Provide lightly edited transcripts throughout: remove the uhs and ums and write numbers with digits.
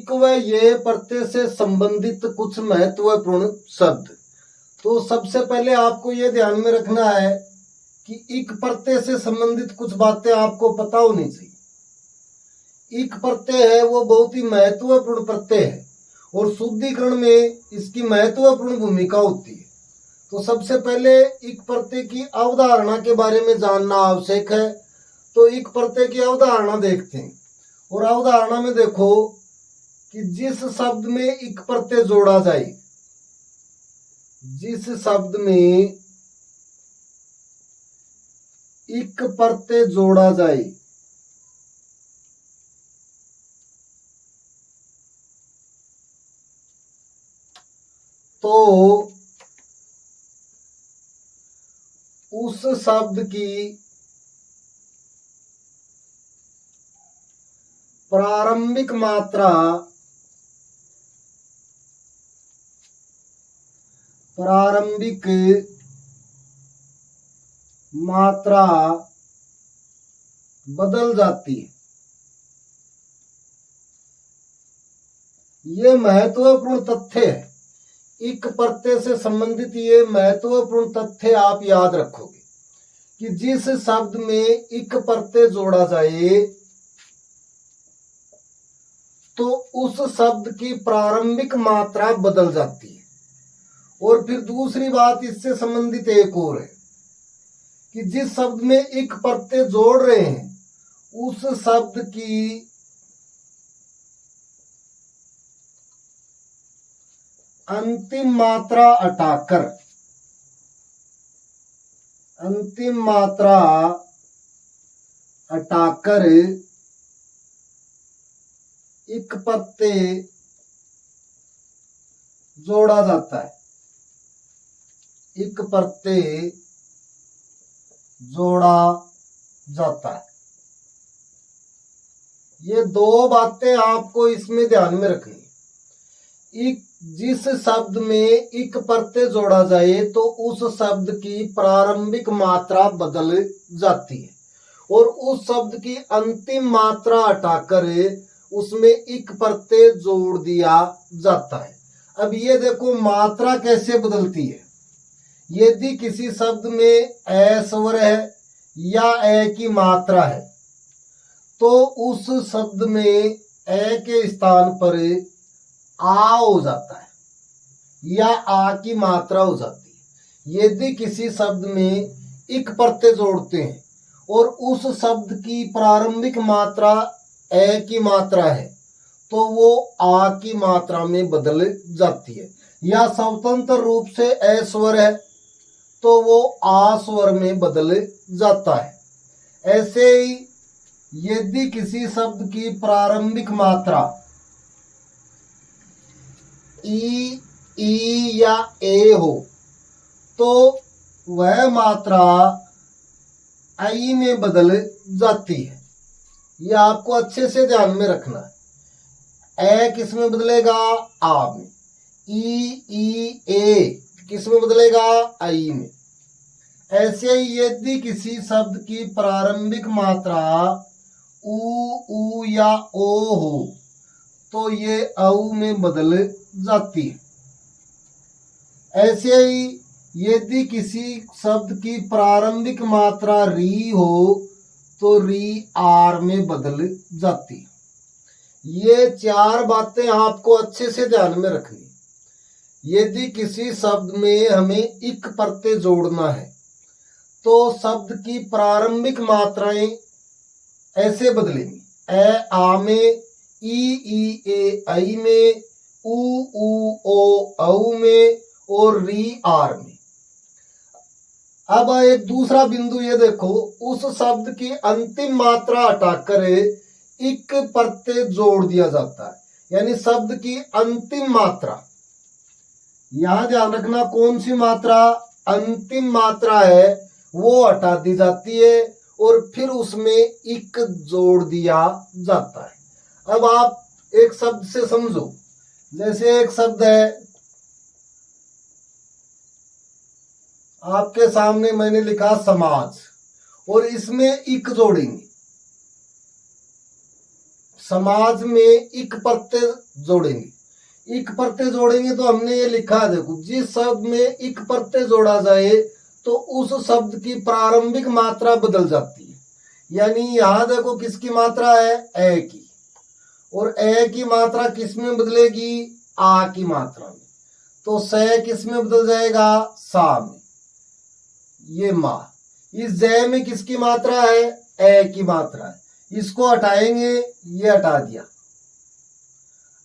इक व ये प्रत्यय से संबंधित कुछ महत्वपूर्ण शब्द। तो सबसे पहले आपको ये ध्यान में रखना है कि इक प्रत्यय से संबंधित कुछ बातें आपको पता होनी चाहिए। इक प्रत्यय है वो बहुत ही महत्वपूर्ण प्रत्यय है और शुद्धिकरण में इसकी महत्वपूर्ण भूमिका होती है। तो सबसे पहले इक प्रत्यय की अवधारणा के बारे में जानना आवश्यक है। तो इक प्रत्यय की अवधारणा देखते हैं और अवधारणा में देखो कि जिस शब्द में इक प्रत्यय जोड़ा जाए, जिस शब्द में इक प्रत्यय जोड़ा जाए तो उस शब्द की प्रारंभिक मात्रा बदल जाती है। ये महत्वपूर्ण तथ्य है। इक प्रत्यय से संबंधित ये महत्वपूर्ण तथ्य आप याद रखोगे कि जिस शब्द में इक प्रत्यय जोड़ा जाए तो उस शब्द की प्रारंभिक मात्रा बदल जाती है। और फिर दूसरी बात इससे संबंधित एक और है कि जिस शब्द में इक प्रत्यय जोड़ रहे हैं उस शब्द की अंतिम मात्रा हटाकर इक प्रत्यय जोड़ा जाता है। इक प्रत्यय जोड़ा जाता है। ये दो बातें आपको इसमें ध्यान में रखनी। इक जिस शब्द में इक प्रत्यय जोड़ा जाए तो उस शब्द की प्रारंभिक मात्रा बदल जाती है और उस शब्द की अंतिम मात्रा हटाकर उसमें इक प्रत्यय जोड़ दिया जाता है। अब ये देखो मात्रा कैसे बदलती है। यदि किसी शब्द में ए स्वर है या ए की मात्रा है तो उस शब्द में ए के स्थान पर आ हो जाता है या आ की मात्रा हो जाती है। यदि किसी शब्द में इक प्रत्यय जोड़ते हैं और उस शब्द की प्रारंभिक मात्रा ए की मात्रा है तो वो आ की मात्रा में बदल जाती है। या स्वतंत्र रूप से ए स्वर है तो वो आ स्वर में बदल जाता है। ऐसे ही यदि किसी शब्द की प्रारंभिक मात्रा ई या ए हो तो वह मात्रा आई में बदल जाती है। यह आपको अच्छे से ध्यान में रखना है। ए किस में बदलेगा? आ में। ई ए किस में बदलेगा? आई में। ऐसे ही यदि किसी शब्द की प्रारंभिक मात्रा ऊ या ओ हो तो ये औ में बदल जाती है। ऐसे ही यदि किसी शब्द की प्रारंभिक मात्रा री हो तो री आर में बदल जाती है। ये चार बातें आपको अच्छे से ध्यान में रखनी। यदि किसी शब्द में हमें इक प्रत्यय जोड़ना है तो शब्द की प्रारंभिक मात्राएं ऐसे बदलेंगी। ए आ में, ई ए आई में, ऊ ओ औ में और री आर में। अब एक दूसरा बिंदु ये देखो, उस शब्द की अंतिम मात्रा हटाकर इक प्रत्यय जोड़ दिया जाता है। यानी शब्द की अंतिम मात्रा, यहां ध्यान रखना कौन सी मात्रा अंतिम मात्रा है वो हटा दी जाती है और फिर उसमें इक जोड़ दिया जाता है। अब आप एक शब्द से समझो, जैसे एक शब्द है आपके सामने, मैंने लिखा समाज और इसमें इक जोड़ेंगे। समाज में इक प्रत्यय जोड़ेंगे। इक प्रत्यय जोड़ेंगे तो हमने ये लिखा है, देखो, जिस शब्द में इक प्रत्यय जोड़ा जाए तो उस शब्द की प्रारंभिक मात्रा बदल जाती है। यानी यहां देखो किसकी मात्रा है, ए की, और ए की मात्रा किस में बदलेगी, आ की मात्रा में। तो से किस में बदल जाएगा, सा में। ये मा, इस जय में किसकी मात्रा है, ए की मात्रा है। इसको हटाएंगे, ये हटा दिया।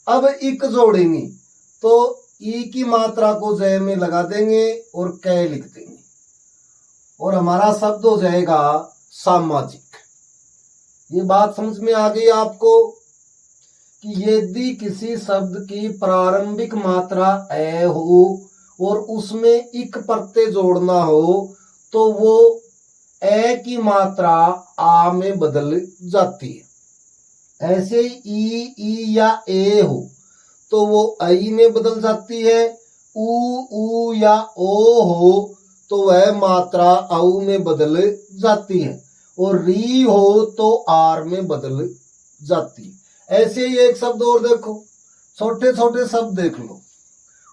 अब इक जोड़ेंगे तो ई की मात्रा को जय में लगा देंगे और कै लिख देंगे, और हमारा शब्द हो जाएगा सामाजिक। ये बात समझ में आ गई आपको कि यदि किसी शब्द की प्रारंभिक मात्रा ए हो और उसमें इक प्रत्यय जोड़ना हो तो वो ए की मात्रा आ में बदल जाती है। ऐसे ई या ए हो तो वो आई में बदल जाती है। ऊ या ओ हो तो वह मात्रा औ में बदल जाती है, और री हो तो आर में बदल जाती है। ऐसे ही एक शब्द और देखो, छोटे छोटे शब्द देख लो,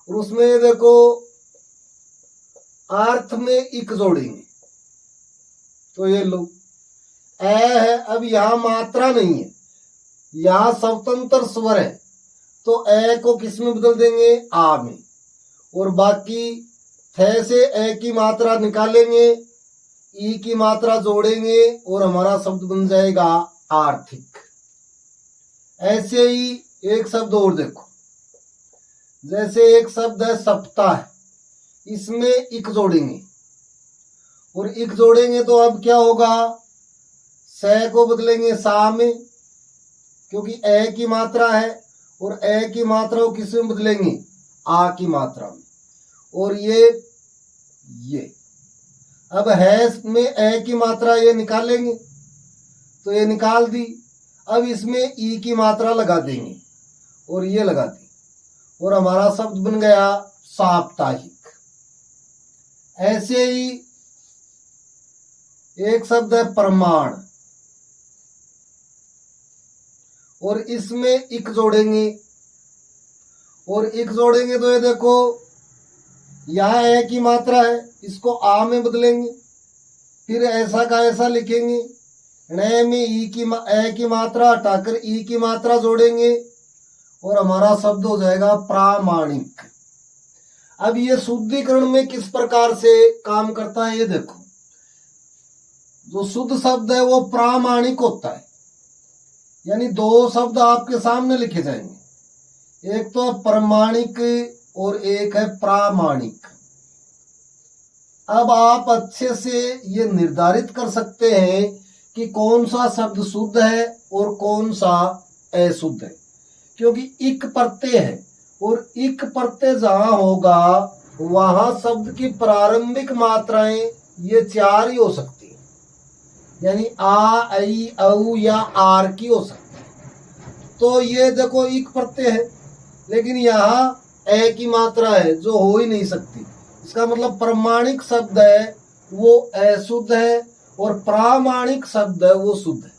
और उसमें देखो अर्थ में इक जोड़ेंगे तो ये लो ए है। अब यहां मात्रा नहीं है, यहां स्वतंत्र स्वर है, तो ए को किस में बदल देंगे, आ में, और बाकी थे से ए की मात्रा निकालेंगे, ई की मात्रा जोड़ेंगे और हमारा शब्द बन जाएगा आर्थिक। ऐसे ही एक शब्द और देखो, जैसे एक शब्द है सप्ताह, इसमें इक जोड़ेंगे, और इक जोड़ेंगे तो अब क्या होगा, से को बदलेंगे सा में, क्योंकि ए की मात्रा है, और ए की मात्रा को किस में बदलेंगे, आ की मात्रा में, और ये अब है में ए की मात्रा ये निकालेंगे तो ये निकाल दी। अब इसमें ई की मात्रा लगा देंगे और ये लगा दी, और हमारा शब्द बन गया साप्ताहिक। ऐसे ही एक शब्द है प्रमाण, और इसमें इक जोड़ेंगे, और इक जोड़ेंगे तो ये देखो यहां ए की मात्रा है, इसको आ में बदलेंगे, फिर ऐसा का ऐसा लिखेंगे, णे में ए की मात्रा हटाकर ई की मात्रा जोड़ेंगे और हमारा शब्द हो जाएगा प्रामाणिक। अब ये शुद्धिकरण में किस प्रकार से काम करता है, ये देखो, जो शुद्ध शब्द है वो प्रामाणिक होता है। यानी दो शब्द आपके सामने लिखे जाएंगे, एक तो प्रमाणिक और एक है प्रामाणिक। अब आप अच्छे से ये निर्धारित कर सकते हैं कि कौन सा शब्द शुद्ध है और कौन सा अशुद्ध है, क्योंकि इक प्रत्यय है, और इक प्रत्यय जहां होगा वहां शब्द की प्रारंभिक मात्राएं ये चार ही हो सकती है, यानी आ, आई, औ या आर की हो सकती है। तो ये देखो इक प्रत्यय है, लेकिन यहाँ ए की मात्रा है जो हो ही नहीं सकती। इसका मतलब प्रमाणिक शब्द है वो अशुद्ध है और प्रामाणिक शब्द है वो शुद्ध है।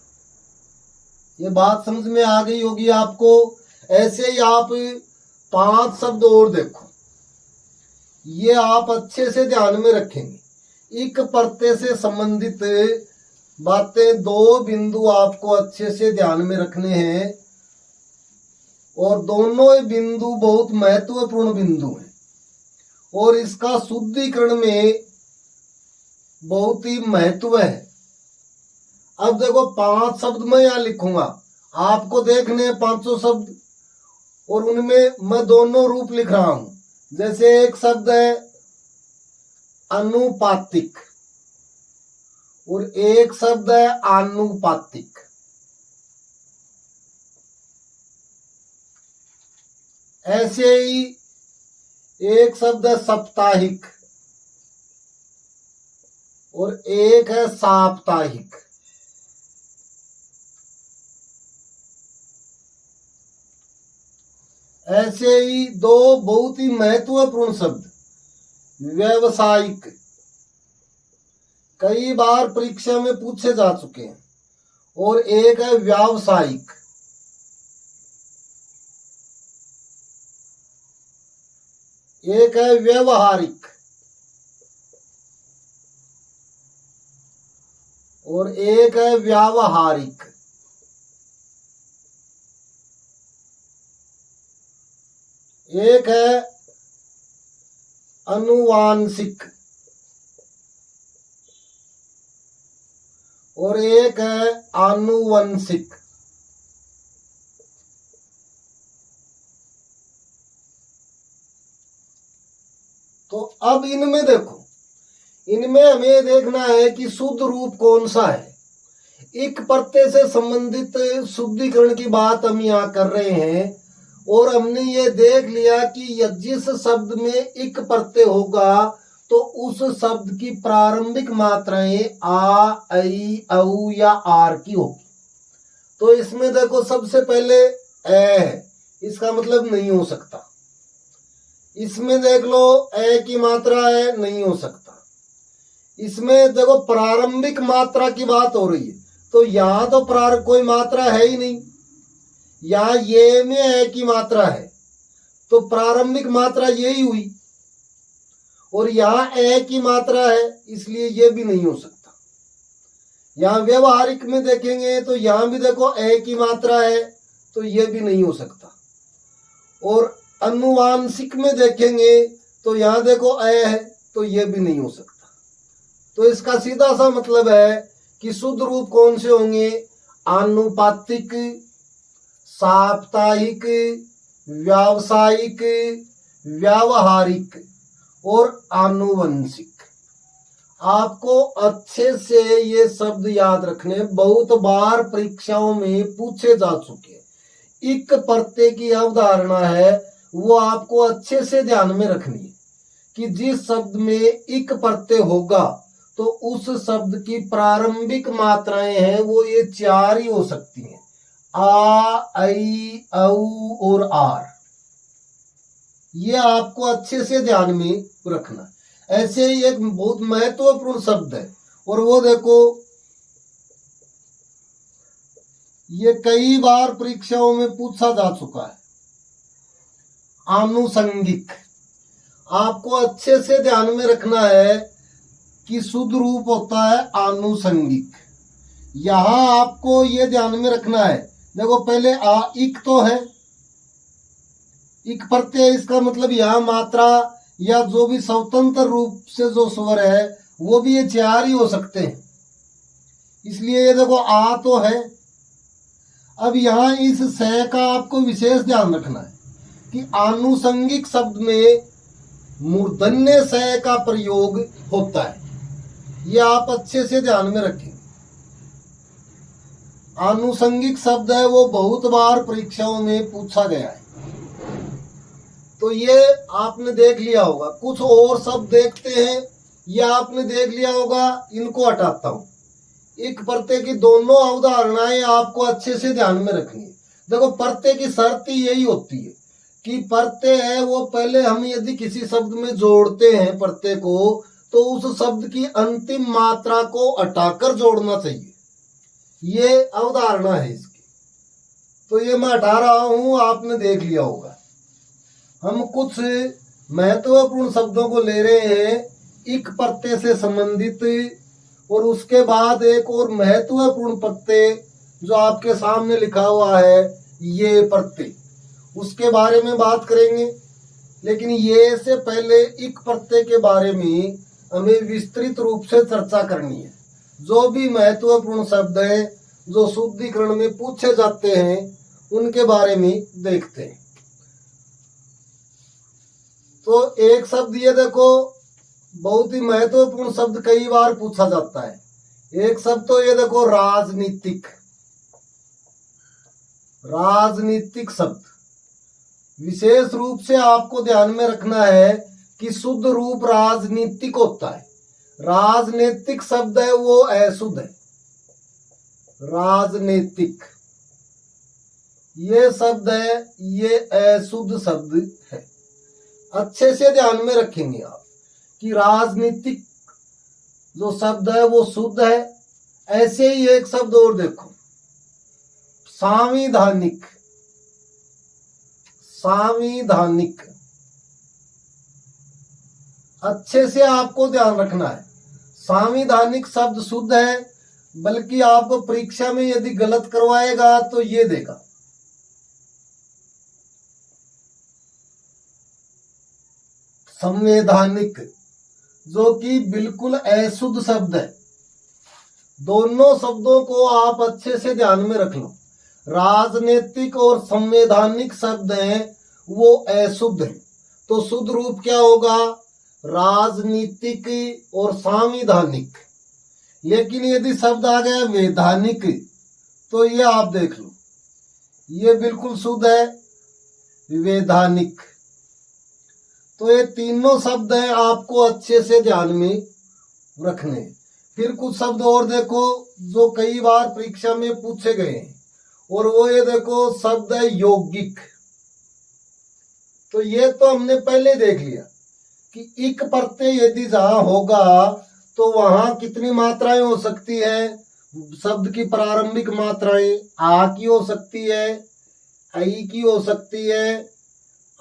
ये बात समझ में आ गई होगी आपको। ऐसे ही आप 5 शब्द और देखो, ये आप अच्छे से ध्यान में रखेंगे। इक प्रत्यय से संबंधित बातें 2 बिंदु आपको अच्छे से ध्यान में रखने हैं, और दोनों ही बिंदु बहुत महत्वपूर्ण बिंदु हैं, और इसका शुद्धिकरण में बहुत ही महत्व है। अब देखो 5 शब्द मैं यहां लिखूंगा, आपको देखने 500 शब्द, और उनमें मैं दोनों रूप लिख रहा हूं। जैसे एक शब्द है अनुपातिक और एक शब्द है आनुपातिक। ऐसे ही एक शब्द है साप्ताहिक और एक है साप्ताहिक। ऐसे ही 2 बहुत ही महत्वपूर्ण शब्द, व्यावसायिक, कई बार परीक्षा में पूछे जा चुके हैं, और एक है व्यावसायिक। एक है व्यवहारिक और एक है व्यावहारिक। एक है अनुवांशिक और एक है आनुवंशिक। तो अब इनमें देखो, इनमें हमें देखना है कि शुद्ध रूप कौन सा है। इक प्रत्यय से संबंधित शुद्धिकरण की बात हम यहाँ कर रहे हैं और हमने ये देख लिया कि जिस शब्द में इक प्रत्यय होगा तो उस शब्द की प्रारंभिक मात्राएं आ, ऐ, औ या आर की होगी। तो इसमें देखो सबसे पहले ए है, इसका मतलब नहीं हो सकता। इसमें देख लो ए की मात्रा है, नहीं हो सकता। इसमें देखो प्रारंभिक मात्रा की बात हो रही है, तो यहां तो कोई मात्रा है ही नहीं। यहां ये में ए की मात्रा है तो प्रारंभिक मात्रा यही हुई, और यहां ए की मात्रा है इसलिए ये भी नहीं हो सकता। यहां व्यवहारिक में देखेंगे तो यहां भी देखो ए की मात्रा है तो ये भी नहीं हो सकता। और अनुवांशिक में देखेंगे तो यहां देखो ए है तो ये भी नहीं हो सकता। तो इसका सीधा सा मतलब है कि शुद्ध रूप कौन से होंगे? आनुपातिक, साप्ताहिक, व्यावसायिक, व्यावहारिक और आनुवंशिक। आपको अच्छे से ये शब्द याद रखने, बहुत बार परीक्षाओं में पूछे जा चुके। इक प्रत्यय की अवधारणा है वो आपको अच्छे से ध्यान में रखनी है कि जिस शब्द में इक प्रत्यय होगा तो उस शब्द की प्रारंभिक मात्राएं हैं वो ये चार ही हो सकती हैं, आ, ऐ, औ और आर। ये आपको अच्छे से ध्यान में रखना। ऐसे ही एक बहुत महत्वपूर्ण शब्द है और वो देखो, ये कई बार परीक्षाओं में पूछा जा चुका है, आनुषंगिक। आपको अच्छे से ध्यान में रखना है कि शुद्ध रूप होता है आनुषंगिक। यहां आपको ये ध्यान में रखना है, देखो पहले आ, इक तो है, इक प्रत्यय, इसका मतलब यहां मात्रा या जो भी स्वतंत्र रूप से जो स्वर है वो भी ये चार ही हो सकते हैं, इसलिए ये देखो आ तो है। अब यहां इस स का आपको विशेष ध्यान रखना है कि आनुषंगिक शब्द में मूर्धन्य स का प्रयोग होता है, ये आप अच्छे से ध्यान में रखें। आनुषंगिक शब्द है वो बहुत बार परीक्षाओं में पूछा गया है, तो ये आपने देख लिया होगा। कुछ और शब्द देखते हैं, ये आपने देख लिया होगा, इनको हटाता हूं। एक प्रत्यय की दोनों अवधारणाएं आपको अच्छे से ध्यान में रखनी है। देखो प्रत्यय की शर्त ही यही होती है कि प्रत्यय है वो पहले हम यदि किसी शब्द में जोड़ते हैं प्रत्यय को तो उस शब्द की अंतिम मात्रा को हटाकर जोड़ना चाहिए, ये अवधारणा है इसकी। तो ये मैं हटा रहा हूं, आपने देख लिया होगा। हम कुछ महत्वपूर्ण शब्दों को ले रहे हैं इक प्रत्यय से संबंधित, और उसके बाद एक और महत्वपूर्ण प्रत्यय जो आपके सामने लिखा हुआ है ये प्रत्यय, उसके बारे में बात करेंगे। लेकिन ये से पहले इक प्रत्यय के बारे में हमें विस्तृत रूप से चर्चा करनी है। जो भी महत्वपूर्ण शब्द है जो शुद्धिकरण में पूछे जाते हैं उनके बारे में देखते हैं। तो एक शब्द ये देखो, बहुत ही महत्वपूर्ण शब्द, कई बार पूछा जाता है। एक शब्द तो ये देखो राजनीतिक। राजनीतिक शब्द विशेष रूप से आपको ध्यान में रखना है कि शुद्ध रूप राजनीतिक होता है। राजनीतिक शब्द है वो अशुद्ध है। राजनीतिक ये शब्द है, ये अशुद्ध शब्द है। अच्छे से ध्यान में रखेंगे आप कि राजनीतिक जो शब्द है वो शुद्ध है। ऐसे ही एक शब्द और देखो, संवैधानिक। संवैधानिक अच्छे से आपको ध्यान रखना है। संवैधानिक शब्द शुद्ध है, बल्कि आपको परीक्षा में यदि गलत करवाएगा तो ये देगा। संवैधानिक, जो कि बिल्कुल अशुद्ध शब्द है। दोनों शब्दों को आप अच्छे से ध्यान में रख लो। राजनीतिक और संवैधानिक शब्द हैं वो अशुद्ध हैं, तो शुद्ध रूप क्या होगा? राजनीतिक और संवैधानिक। लेकिन यदि शब्द आ गया वैधानिक, तो ये आप देख लो, ये बिल्कुल शुद्ध है, वैधानिक। तो ये तीनों शब्द हैं, आपको अच्छे से ध्यान में रखने। फिर कुछ शब्द और देखो जो कई बार परीक्षा में पूछे गए हैं, और वो ये देखो शब्द है यौगिक। तो ये तो हमने पहले देख लिया कि इक प्रत्यय यदि जहां होगा तो वहां कितनी मात्राएं हो सकती है? शब्द की प्रारंभिक मात्राएं आ की हो सकती है, आई की हो सकती है,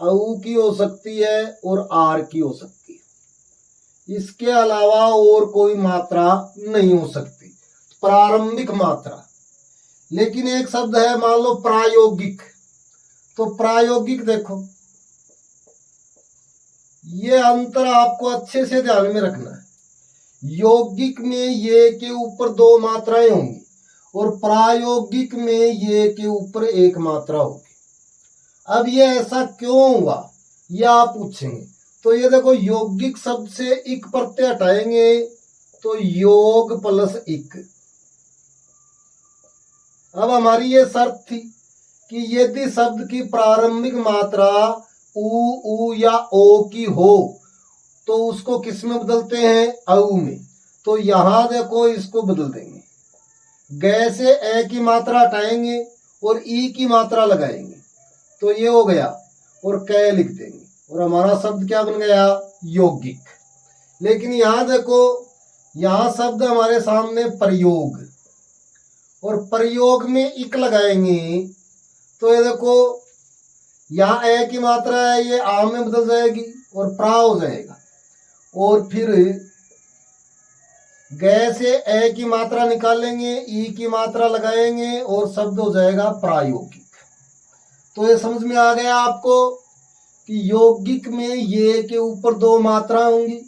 औ की हो सकती है और आर की हो सकती है। इसके अलावा और कोई मात्रा नहीं हो सकती, प्रारंभिक मात्रा। लेकिन एक शब्द है, मान लो प्रायोगिक। तो प्रायोगिक देखो, ये अंतर आपको अच्छे से ध्यान में रखना है। यौगिक में ये के ऊपर दो मात्राएं होंगी और प्रायोगिक में ये के ऊपर एक मात्रा होगी। अब ये ऐसा क्यों हुआ, ये आप पूछेंगे। तो ये देखो, यौगिक शब्द से इक प्रत्यय हटाएंगे तो योग प्लस इक। अब हमारी ये शर्त थी कि यदि शब्द की प्रारंभिक मात्रा उ या ओ की हो तो उसको किस में बदलते हैं? औ में। तो यहां देखो, इसको बदल देंगे, ग से ए की मात्रा हटाएंगे और ई की मात्रा लगाएंगे, तो ये हो गया, और क लिख देंगे, और हमारा शब्द क्या बन गया? यौगिक। लेकिन यहां देखो, यहां शब्द हमारे सामने प्रयोग, और प्रयोग में इक लगाएंगे तो ये देखो, यहाँ ए की मात्रा है, ये आ में बदल जाएगी और प्रा हो जाएगा, और फिर ग से ए की मात्रा निकालेंगे, ई की मात्रा लगाएंगे और शब्द हो जाएगा प्रायोगिक। तो ये समझ में आ गया आपको कि यौगिक में ये के ऊपर दो मात्रा होंगी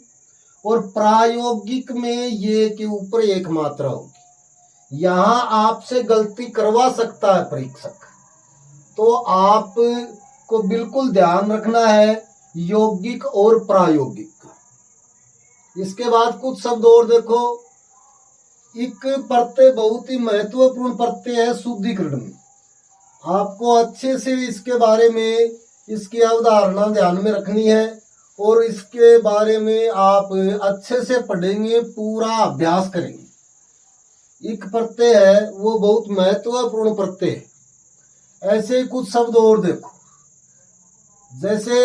और प्रायोगिक में ये के ऊपर एक मात्रा होगी। यहां आपसे गलती करवा सकता है परीक्षक, तो आप को बिल्कुल ध्यान रखना है यौगिक और प्रायोगिक। इसके बाद कुछ शब्द और देखो। इक प्रत्यय बहुत ही महत्वपूर्ण प्रत्यय है शुद्धिकरण में। आपको अच्छे से इसके बारे में, इसकी अवधारणा ध्यान में रखनी है, और इसके बारे में आप अच्छे से पढ़ेंगे, पूरा अभ्यास करेंगे। इक प्रत्यय है वो बहुत महत्वपूर्ण प्रत्यय है। ऐसे ही कुछ शब्द और देखो, जैसे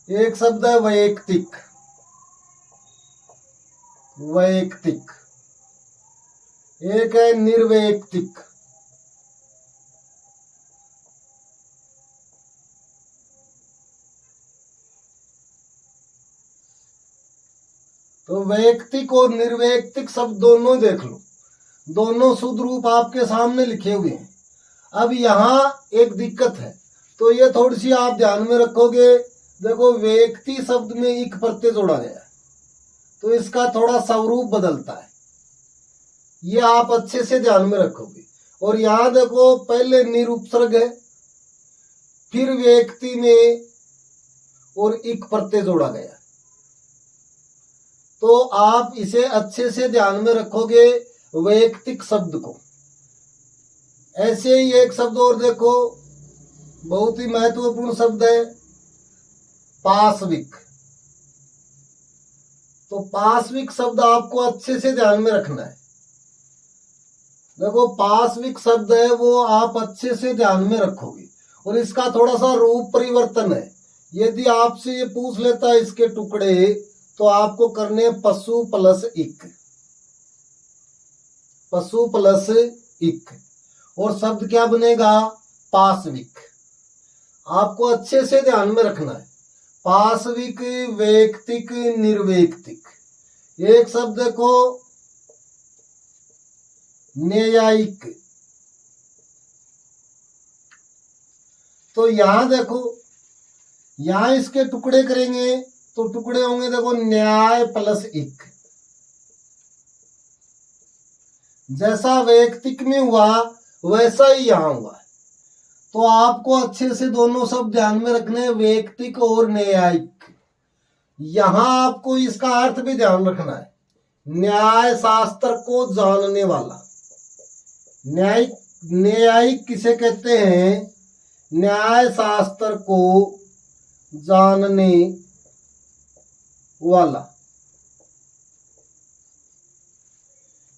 एक शब्द है वैयक्तिक। वैयक्तिक, एक है निर्वैयक्तिक। तो वैयक्तिक और निर्वैयक्तिक शब्द दोनों देख लो, दोनों शुद्ध रूप आपके सामने लिखे हुए हैं। अब यहाँ एक दिक्कत है, तो ये थोड़ी सी आप ध्यान में रखोगे। देखो, व्यक्ति शब्द में इक प्रत्यय जोड़ा गया है, तो इसका थोड़ा स्वरूप बदलता है, ये आप अच्छे से ध्यान में रखोगे। और यहां देखो, पहले निरुपसर्ग है, फिर व्यक्ति में और इक प्रत्यय जोड़ा गया, तो आप इसे अच्छे से ध्यान में रखोगे वैयक्तिक शब्द को। ऐसे ही एक शब्द और देखो, बहुत ही महत्वपूर्ण शब्द है पाशविक। तो पाशविक शब्द आपको अच्छे से ध्यान में रखना है। देखो, पाशविक शब्द है वो आप अच्छे से ध्यान में रखोगे, और इसका थोड़ा सा रूप परिवर्तन है। यदि आपसे ये पूछ लेता है इसके टुकड़े, तो आपको करने पशु प्लस इक, पशु प्लस इक, और शब्द क्या बनेगा? पाशविक। आपको अच्छे से ध्यान में रखना है। पाशविक, वैयक्तिक, निर्वैयक्तिक। एक शब्द देखो न्यायिक। तो यहां देखो, यहां इसके टुकड़े करेंगे तो टुकड़े होंगे देखो न्याय प्लस इक। जैसा वैयक्तिक में हुआ वैसा ही यहां हुआ। तो आपको अच्छे से दोनों शब्द ध्यान में रखने, वैयक्तिक और न्यायिक। यहां आपको इसका अर्थ भी ध्यान रखना है, न्याय शास्त्र को जानने वाला। न्यायिक, न्यायिक किसे कहते हैं? न्याय शास्त्र को जानने वाला।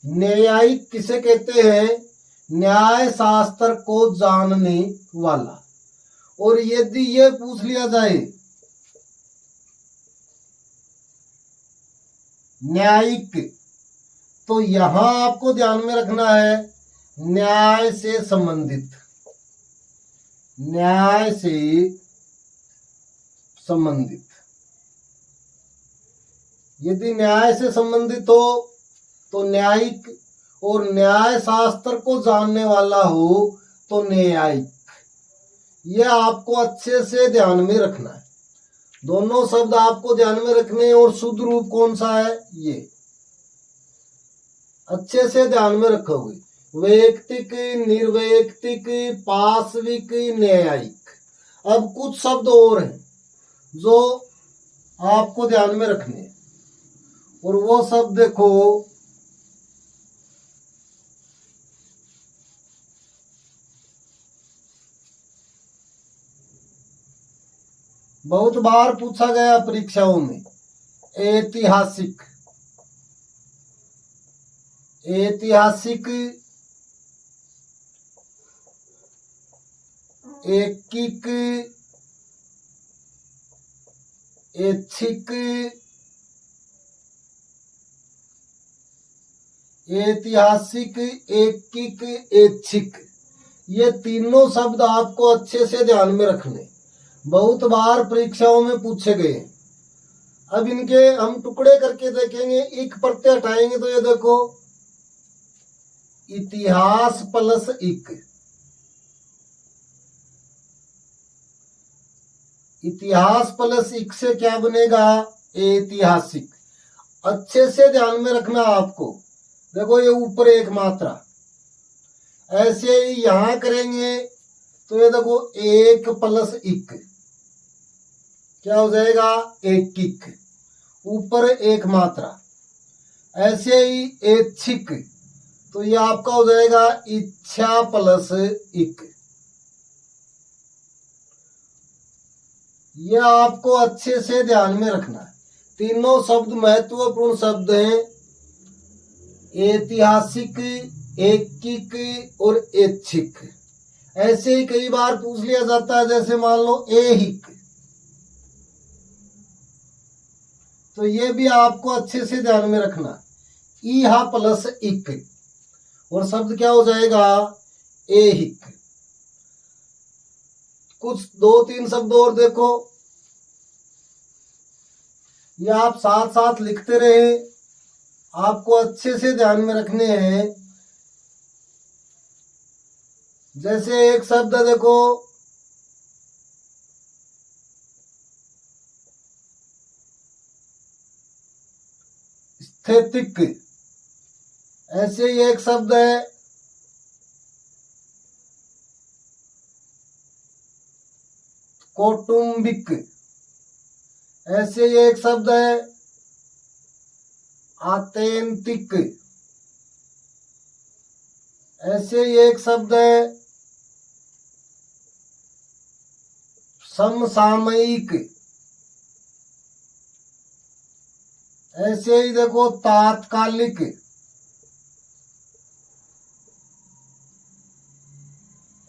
न्यायिक किसे कहते हैं? न्याय शास्त्र को जानने वाला। और यदि ये पूछ लिया जाए न्यायिक, तो यहां आपको ध्यान में रखना है न्याय से संबंधित। न्याय से संबंधित। यदि न्याय से संबंधित हो तो न्यायिक, और न्याय शास्त्र को जानने वाला हो तो न्यायिक। यह आपको अच्छे से ध्यान में रखना है। दोनों शब्द आपको ध्यान में रखने। और शुद्ध रूप कौन सा है? ये अच्छे से ध्यान में रखोगे, वैयक्तिक, निर्वैयक्तिक, पाशविक, न्यायिक। अब कुछ शब्द और हैं जो आपको ध्यान में रखने हैं, और वो शब्द देखो बहुत बार पूछा गया परीक्षाओं में, ऐतिहासिक। ऐतिहासिक, ऐकिक, ऐच्छिक, ऐतिहासिक, ऐकिक, ऐच्छिक। ये तीनों शब्द आपको अच्छे से ध्यान में रखने, बहुत बार परीक्षाओं में पूछे गए। अब इनके हम टुकड़े करके देखेंगे, एक प्रत्यय हटाएंगे तो ये देखो इतिहास प्लस इक। इतिहास प्लस इक से क्या बनेगा? ऐतिहासिक। अच्छे से ध्यान में रखना आपको। देखो ये ऊपर एक मात्रा, ऐसे ही यहां करेंगे तो ये देखो एक प्लस इक क्या हो जाएगा? ऐकिक। ऊपर एक मात्रा। ऐसे ही ऐच्छिक, तो ये आपका हो जाएगा इच्छा प्लस इक। यह आपको अच्छे से ध्यान में रखना है। तीनों शब्द महत्वपूर्ण शब्द हैं, ऐतिहासिक, ऐकिक और ऐच्छिक। ऐसे ही कई बार पूछ लिया जाता है, जैसे मान लो ऐहिक, तो ये भी आपको अच्छे से ध्यान में रखना, ईहा प्लस इक, और शब्द क्या हो जाएगा? ऐहिक। कुछ दो तीन शब्द और देखो, ये आप साथ साथ लिखते रहे, आपको अच्छे से ध्यान में रखने हैं। जैसे एक शब्द देखो स्थैतिक। ऐसे ही एक शब्द है कौटुंबिक। ऐसे ही एक शब्द है आत्यंतिक। ऐसे ही एक शब्द है समसामयिक। ऐसे ही देखो तात्कालिक।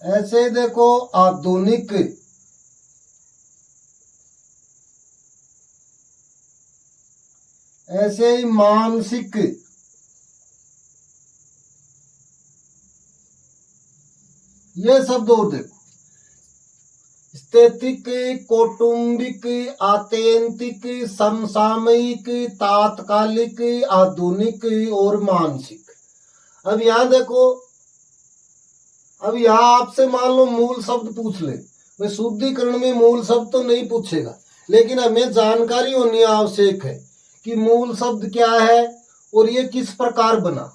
ऐसे ही देखो आधुनिक। ऐसे ही मानसिक। ये शब्द और देखो, स्थैतिक, कौटुंबिक, आत्यंतिक, समसामयिक, तात्कालिक, आधुनिक और मानसिक। अब यहाँ देखो, अब यहाँ आपसे मान लो मूल शब्द पूछ ले, वे शुद्धिकरण में मूल शब्द तो नहीं पूछेगा, लेकिन हमें जानकारी होनी आवश्यक है कि मूल शब्द क्या है और ये किस प्रकार बना।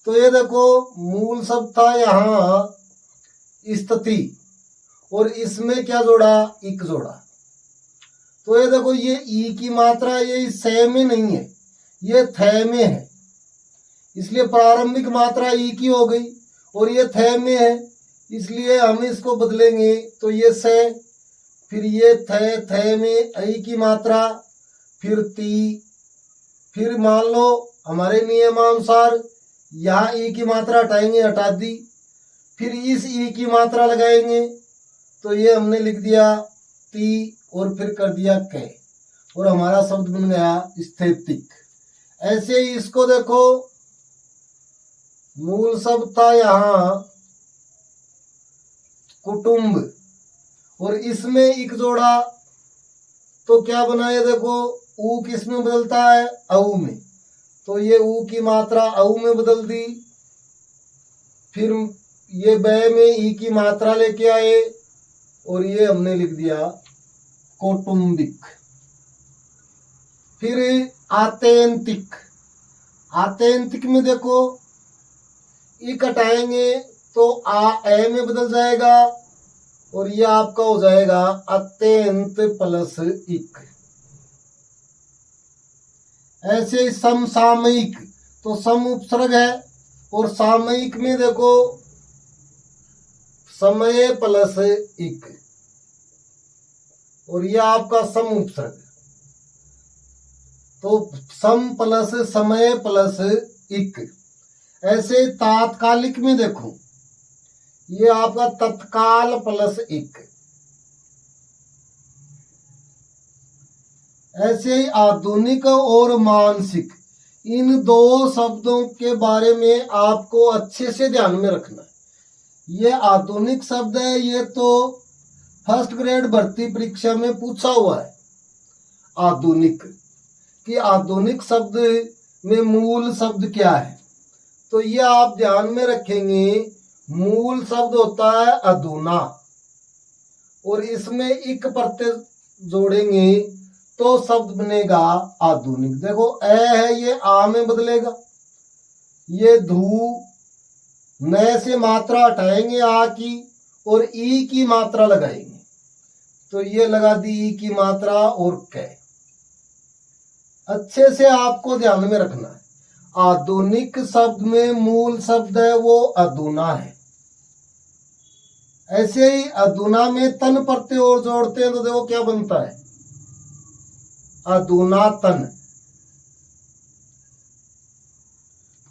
तो ये देखो, मूल शब्द था यहाँ स्थिति, और इसमें क्या जोड़ा, इक जोड़ा। तो ये देखो, ये ई की मात्रा ये से में नहीं है, ये थे में है, इसलिए प्रारंभिक मात्रा ई की हो गई, और ये थे में है, इसलिए हम इसको बदलेंगे तो ये से, फिर ये थे में आई की मात्रा, फिर ती, फिर मान लो हमारे नियमानुसार यहाँ ई की मात्रा हटाएंगे, हटा दी, फिर इस ई की मात्रा लगाएंगे तो ये हमने लिख दिया ती, और फिर कर दिया कै, और हमारा शब्द बन गया स्थैतिक। ऐसे ही इसको देखो, मूल शब्द था यहाँ कुटुंब, और इसमें एक जोड़ा तो क्या बना, ये देखो ऊ किस में बदलता है, औ में, तो ये ऊ की मात्रा औ में बदल दी, फिर ये बै में ई की मात्रा लेके आए, और ये हमने लिख दिया कौटुंबिक। फिर आत्यंतिक, आत्यंतिक में देखो ई कटाएंगे तो आ ए में बदल जाएगा, और ये आपका हो जाएगा अत्यंत प्लस इक। ऐसे समसामयिक, तो सम उपसर्ग है, और सामयिक में देखो समय प्लस इक, और ये आपका सम उपसर्ग। तो सम प्लस समय प्लस इक। ऐसे तात्कालिक में देखो, ये आपका तत्काल प्लस इक। ऐसे ही आधुनिक और मानसिक, इन दो शब्दों के बारे में आपको अच्छे से ध्यान में रखना है। ये आधुनिक शब्द है, ये तो फर्स्ट ग्रेड भर्ती परीक्षा में पूछा हुआ है। आधुनिक कि आधुनिक शब्द में मूल शब्द क्या है, तो ये आप ध्यान में रखेंगे। मूल शब्द होता है अधुना, और इसमें इक प्रत्यय जोड़ेंगे तो शब्द बनेगा आधुनिक। देखो ए है, ये आ में बदलेगा, ये धू, न से मात्रा हटाएंगे आ की, और ई की मात्रा लगाएंगे, तो ये लगा दी ई की मात्रा और कै। अच्छे से आपको ध्यान में रखना है, आधुनिक शब्द में मूल शब्द है वो अधुना है। ऐसे ही अधुना में तन प्रत्यय और जोड़ते हैं तो देखो क्या बनता है, अधुनातन।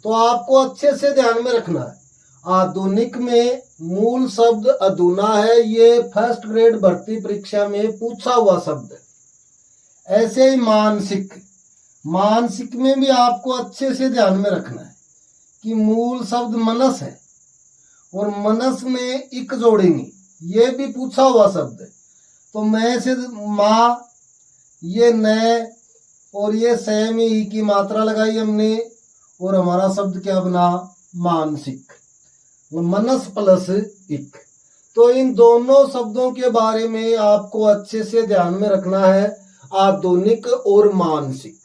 तो आपको अच्छे से ध्यान में रखना है, आधुनिक में मूल शब्द अधुना है, ये फर्स्ट ग्रेड भर्ती परीक्षा में पूछा हुआ शब्द है। ऐसे ही मानसिक, मानसिक में भी आपको अच्छे से ध्यान में रखना है कि मूल शब्द मनस है, और मनस में इक जोड़ेंगे, ये भी पूछा हुआ शब्द है। तो मैं से माँ, ये न, और ये से में ई की मात्रा लगाई हमने, और हमारा शब्द क्या बना, मानसिक, मनस प्लस इक। तो इन दोनों शब्दों के बारे में आपको अच्छे से ध्यान में रखना है, आधुनिक और मानसिक।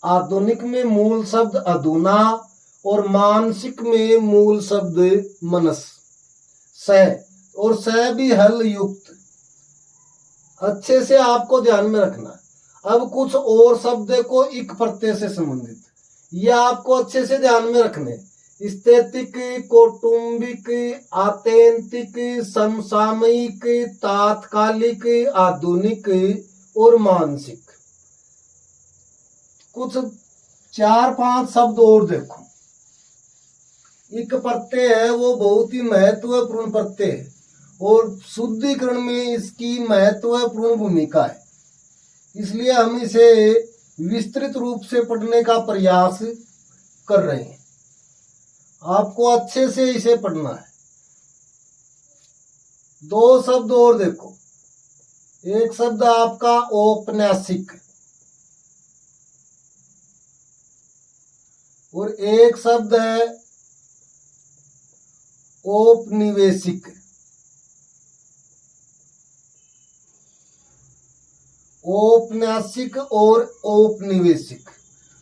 आधुनिक में मूल शब्द अधुना, और मानसिक में मूल शब्द मनस, स, और स भी हल युक्त। अच्छे से आपको ध्यान में रखना है। अब कुछ और शब्द को इक प्रत्यय से संबंधित, ये आपको अच्छे से ध्यान में रखने। स्थैतिक, कौटुंबिक, आत्यंतिक, समसामयिक, तात्कालिक, आधुनिक और मानसिक। कुछ 4-5 शब्द और देखो। इक प्रत्यय है वो बहुत ही महत्वपूर्ण प्रत्यय है, और शुद्धिकरण में इसकी महत्वपूर्ण भूमिका है, इसलिए हम इसे विस्तृत रूप से पढ़ने का प्रयास कर रहे हैं। आपको अच्छे से इसे पढ़ना है। 2 शब्द और देखो, एक शब्द आपका औपन्यासिक और एक शब्द है औपनिवेशिक। औपन्यासिक और औपनिवेशिक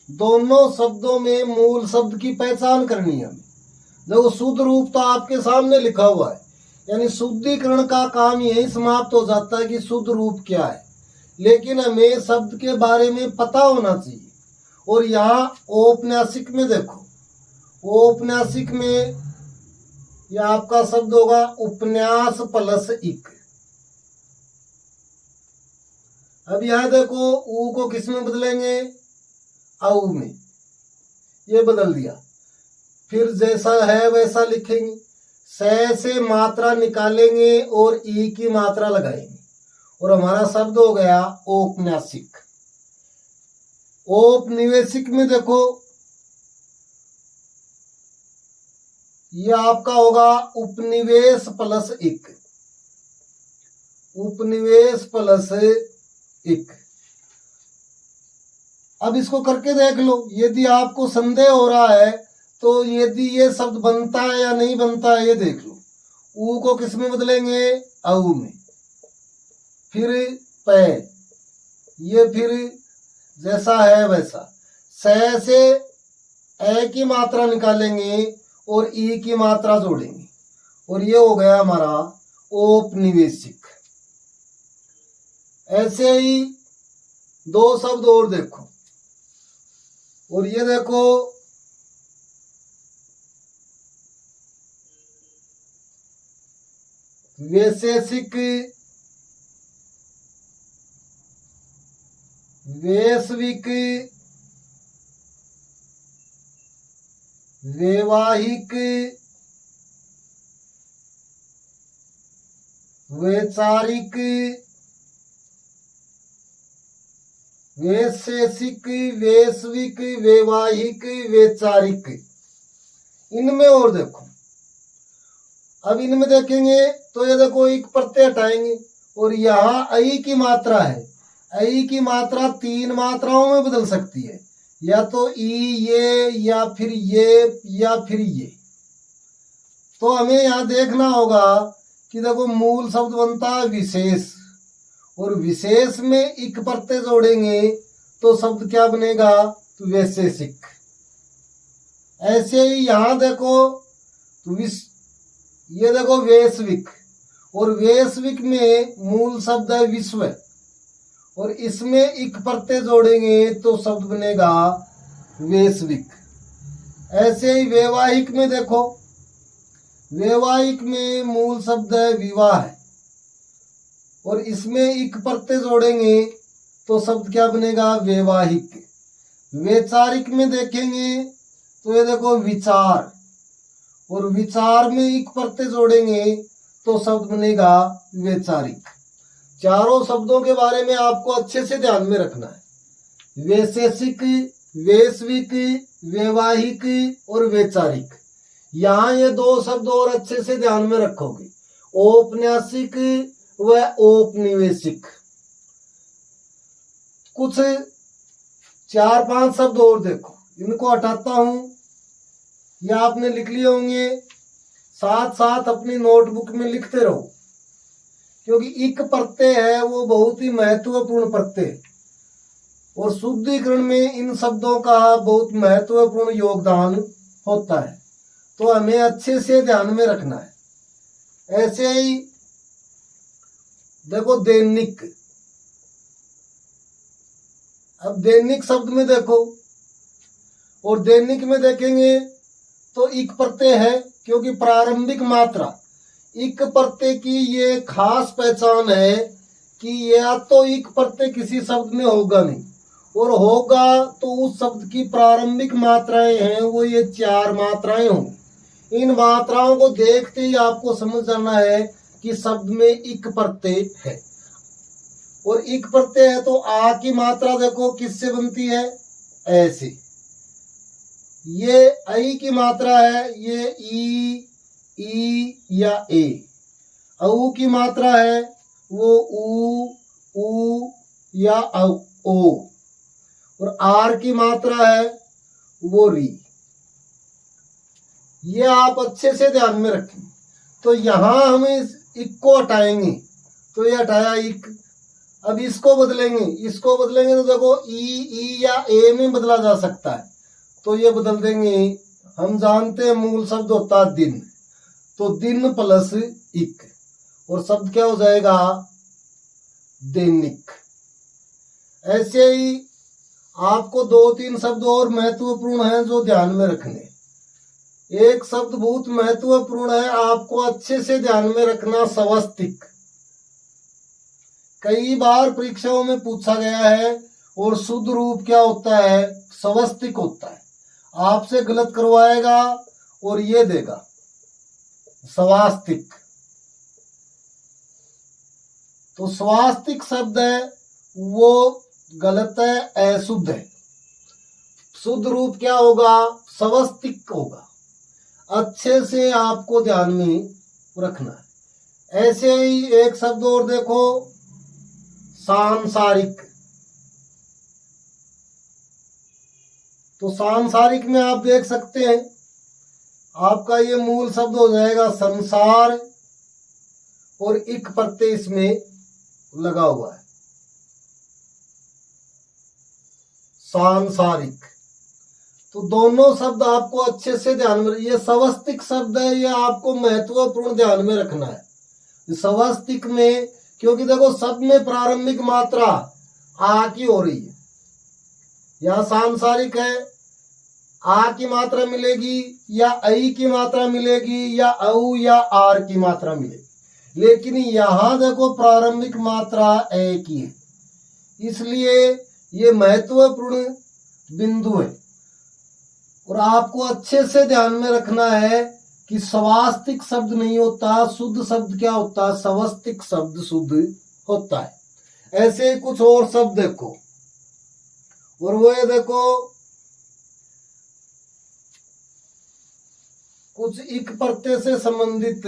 दोनों शब्दों में मूल शब्द की पहचान करनी है हमें। देखो शुद्ध रूप तो आपके सामने लिखा हुआ है, यानी शुद्धिकरण का काम यही समाप्त हो जाता है कि शुद्ध रूप क्या है, लेकिन हमें शब्द के बारे में पता होना चाहिए। और यहाँ औपन्यासिक में देखो, औपन्यासिक में यह आपका शब्द होगा उपन्यास प्लस इक। अब यहां देखो ऊ को किस में बदलेंगे, औ में, ये बदल दिया। फिर जैसा है वैसा लिखेंगे, से मात्रा निकालेंगे और ई की मात्रा लगाएंगे और हमारा शब्द हो गया औपन्यासिक। औपनिवेशिक में देखो ये आपका होगा उपनिवेश प्लस इक। उपनिवेश प्लस इक। अब इसको करके देख लो, यदि आपको संदेह हो रहा है तो यदि ये शब्द बनता है या नहीं बनता है ये देख लो। ऊ को किस में बदलेंगे, औ में, फिर पे, ये फिर जैसा है वैसा, से ए की मात्रा निकालेंगे और ई की मात्रा जोड़ेंगे और ये हो गया हमारा औपनिवेशिक। ऐसे ही दो शब्द और देखो, और ये देखो वैशेषिक, वैश्विक, वैवाहिक, वैचारिक, वैशेषिक, वैश्विक, वैवाहिक, वैचारिक। इनमें और देखो, अब इनमें देखेंगे तो ये देखो एक प्रत्यय हटाएंगे और यहाँ ऐ की मात्रा है। ऐ की मात्रा तीन मात्राओं में बदल सकती है, या तो ई ये, या फिर ये, या फिर ये। तो हमें यहाँ देखना होगा कि देखो मूल शब्द बनता है विशेष, और विशेष में इक प्रत्यय जोड़ेंगे तो शब्द क्या बनेगा, तो वैशेषिक। ऐसे ही यहाँ देखो तो ये देखो वैश्विक, और वैश्विक में मूल शब्द है विश्व, और इसमें इक प्रत्यय जोड़ेंगे तो शब्द बनेगा वैश्विक। ऐसे ही वैवाहिक में देखो, वैवाहिक में मूल शब्द है विवाह, और इसमें इक प्रत्यय जोड़ेंगे तो शब्द क्या बनेगा, वैवाहिक। वैचारिक में देखेंगे तो ये देखो विचार, और विचार में एक प्रत्यय जोड़ेंगे तो शब्द बनेगा वैचारिक। चारों शब्दों के बारे में आपको अच्छे से ध्यान में रखना है, वैशेषिक, वैश्विक, वैवाहिक और वैचारिक। यहाँ ये दो शब्द और अच्छे से ध्यान में रखोगे, औपन्यासिक व औपनिवेशिक। कुछ 4-5 शब्द और देखो, इनको हटाता हूं, ये आपने लिख लिए होंगे, साथ साथ अपनी नोटबुक में लिखते रहो, क्योंकि इक प्रत्यय है वो बहुत ही महत्वपूर्ण प्रत्यय है और शुद्धिकरण में इन शब्दों का बहुत महत्वपूर्ण योगदान होता है, तो हमें अच्छे से ध्यान में रखना है। ऐसे ही देखो दैनिक। अब दैनिक शब्द में देखो, और दैनिक में देखेंगे तो इक प्रत्यय है, क्योंकि प्रारंभिक मात्रा इक प्रत्यय की ये खास पहचान है कि या तो इक प्रत्यय किसी शब्द में होगा नहीं, और होगा तो उस शब्द की प्रारंभिक मात्राएं हैं वो ये 4 मात्राएं होंगी। इन मात्राओं को देखते ही आपको समझ जाना है कि शब्द में इक प्रत्यय है। और इक प्रत्यय है तो आ की मात्रा देखो किससे बनती है, ऐसे। ये ऐ की मात्रा है, ये ई या ए। औ की मात्रा है वो ऊ उ या ओ, और आर की मात्रा है वो री। ये आप अच्छे से ध्यान में रखें। तो यहां हम इस इक को हटाएंगे, तो ये हटाया इक। अब इसको बदलेंगे तो देखो ई या ए में बदला जा सकता है, तो ये बदल देंगे। हम जानते हैं मूल शब्द होता है दिन, तो दिन प्लस इक, और शब्द क्या हो जाएगा, दैनिक। ऐसे ही आपको 2-3 शब्द और महत्वपूर्ण हैं जो ध्यान में रखने। एक शब्द बहुत महत्वपूर्ण है, आपको अच्छे से ध्यान में रखना, स्वस्तिक। कई बार परीक्षाओं में पूछा गया है, और शुद्ध रूप क्या होता है, स्वस्तिक होता है। आपसे गलत करवाएगा और ये देगा स्वास्तिक। तो स्वास्तिक शब्द है वो गलत है, अशुद्ध है। शुद्ध रूप क्या होगा, स्वस्तिक होगा। अच्छे से आपको ध्यान में रखना है। ऐसे ही एक शब्द और देखो, सांसारिक। तो सांसारिक में आप देख सकते हैं, आपका ये मूल शब्द हो जाएगा संसार, और इक प्रत्यय इसमें लगा हुआ है, सांसारिक। तो दोनों शब्द आपको अच्छे से ध्यान में, ये स्वस्तिक शब्द है, ये आपको महत्वपूर्ण ध्यान में रखना है स्वस्तिक में, क्योंकि देखो शब्द में प्रारंभिक मात्रा आ की हो रही है। यह सांसारिक है, आ की मात्रा मिलेगी या ऐ की मात्रा मिलेगी या औ या आर की मात्रा मिलेगी, लेकिन यहां देखो प्रारंभिक मात्रा ए की है, इसलिए ये महत्वपूर्ण बिंदु है। और आपको अच्छे से ध्यान में रखना है कि स्वास्तिक शब्द नहीं होता, शुद्ध शब्द क्या होता है, स्वस्तिक शब्द शुद्ध होता है। ऐसे कुछ और शब्द देखो, और वो ये देखो, कुछ इक प्रत्यय से संबंधित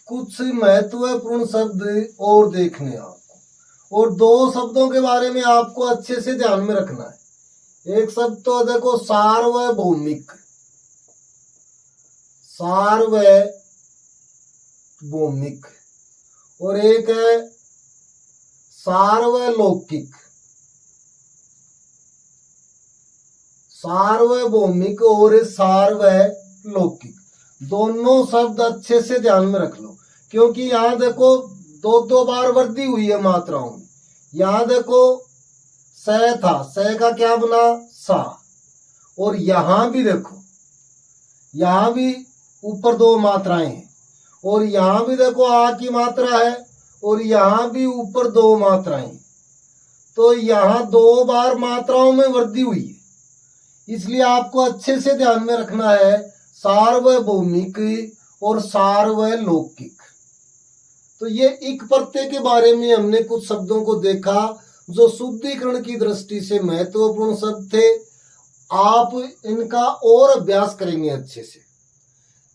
कुछ महत्वपूर्ण शब्द और देखने आपको, और 2 शब्दों के बारे में आपको अच्छे से ध्यान में रखना है। एक शब्द तो देखो सार्वभौमिक, सार्वभौमिक, और एक है सार्वलौकिक। सार्वभौमिक और सार्वलौकिक दोनों शब्द अच्छे से ध्यान में रख लो, क्योंकि यहां देखो 2 बार वृद्धि हुई है मात्राओं में। यहां देखो स था, स का क्या बना, सा। और यहां भी देखो, यहां भी ऊपर 2 मात्राएं हैं, और यहां भी देखो आ की मात्रा है, और यहां भी ऊपर 2 मात्राएं। तो यहां 2 बार मात्राओं में वृद्धि हुई है, इसलिए आपको अच्छे से ध्यान में रखना है सार्वभौमिक और सार्वलौकिक। तो ये इक प्रत्यय के बारे में हमने कुछ शब्दों को देखा जो शुद्धिकरण की दृष्टि से महत्वपूर्ण शब्द थे। आप इनका और अभ्यास करेंगे अच्छे से,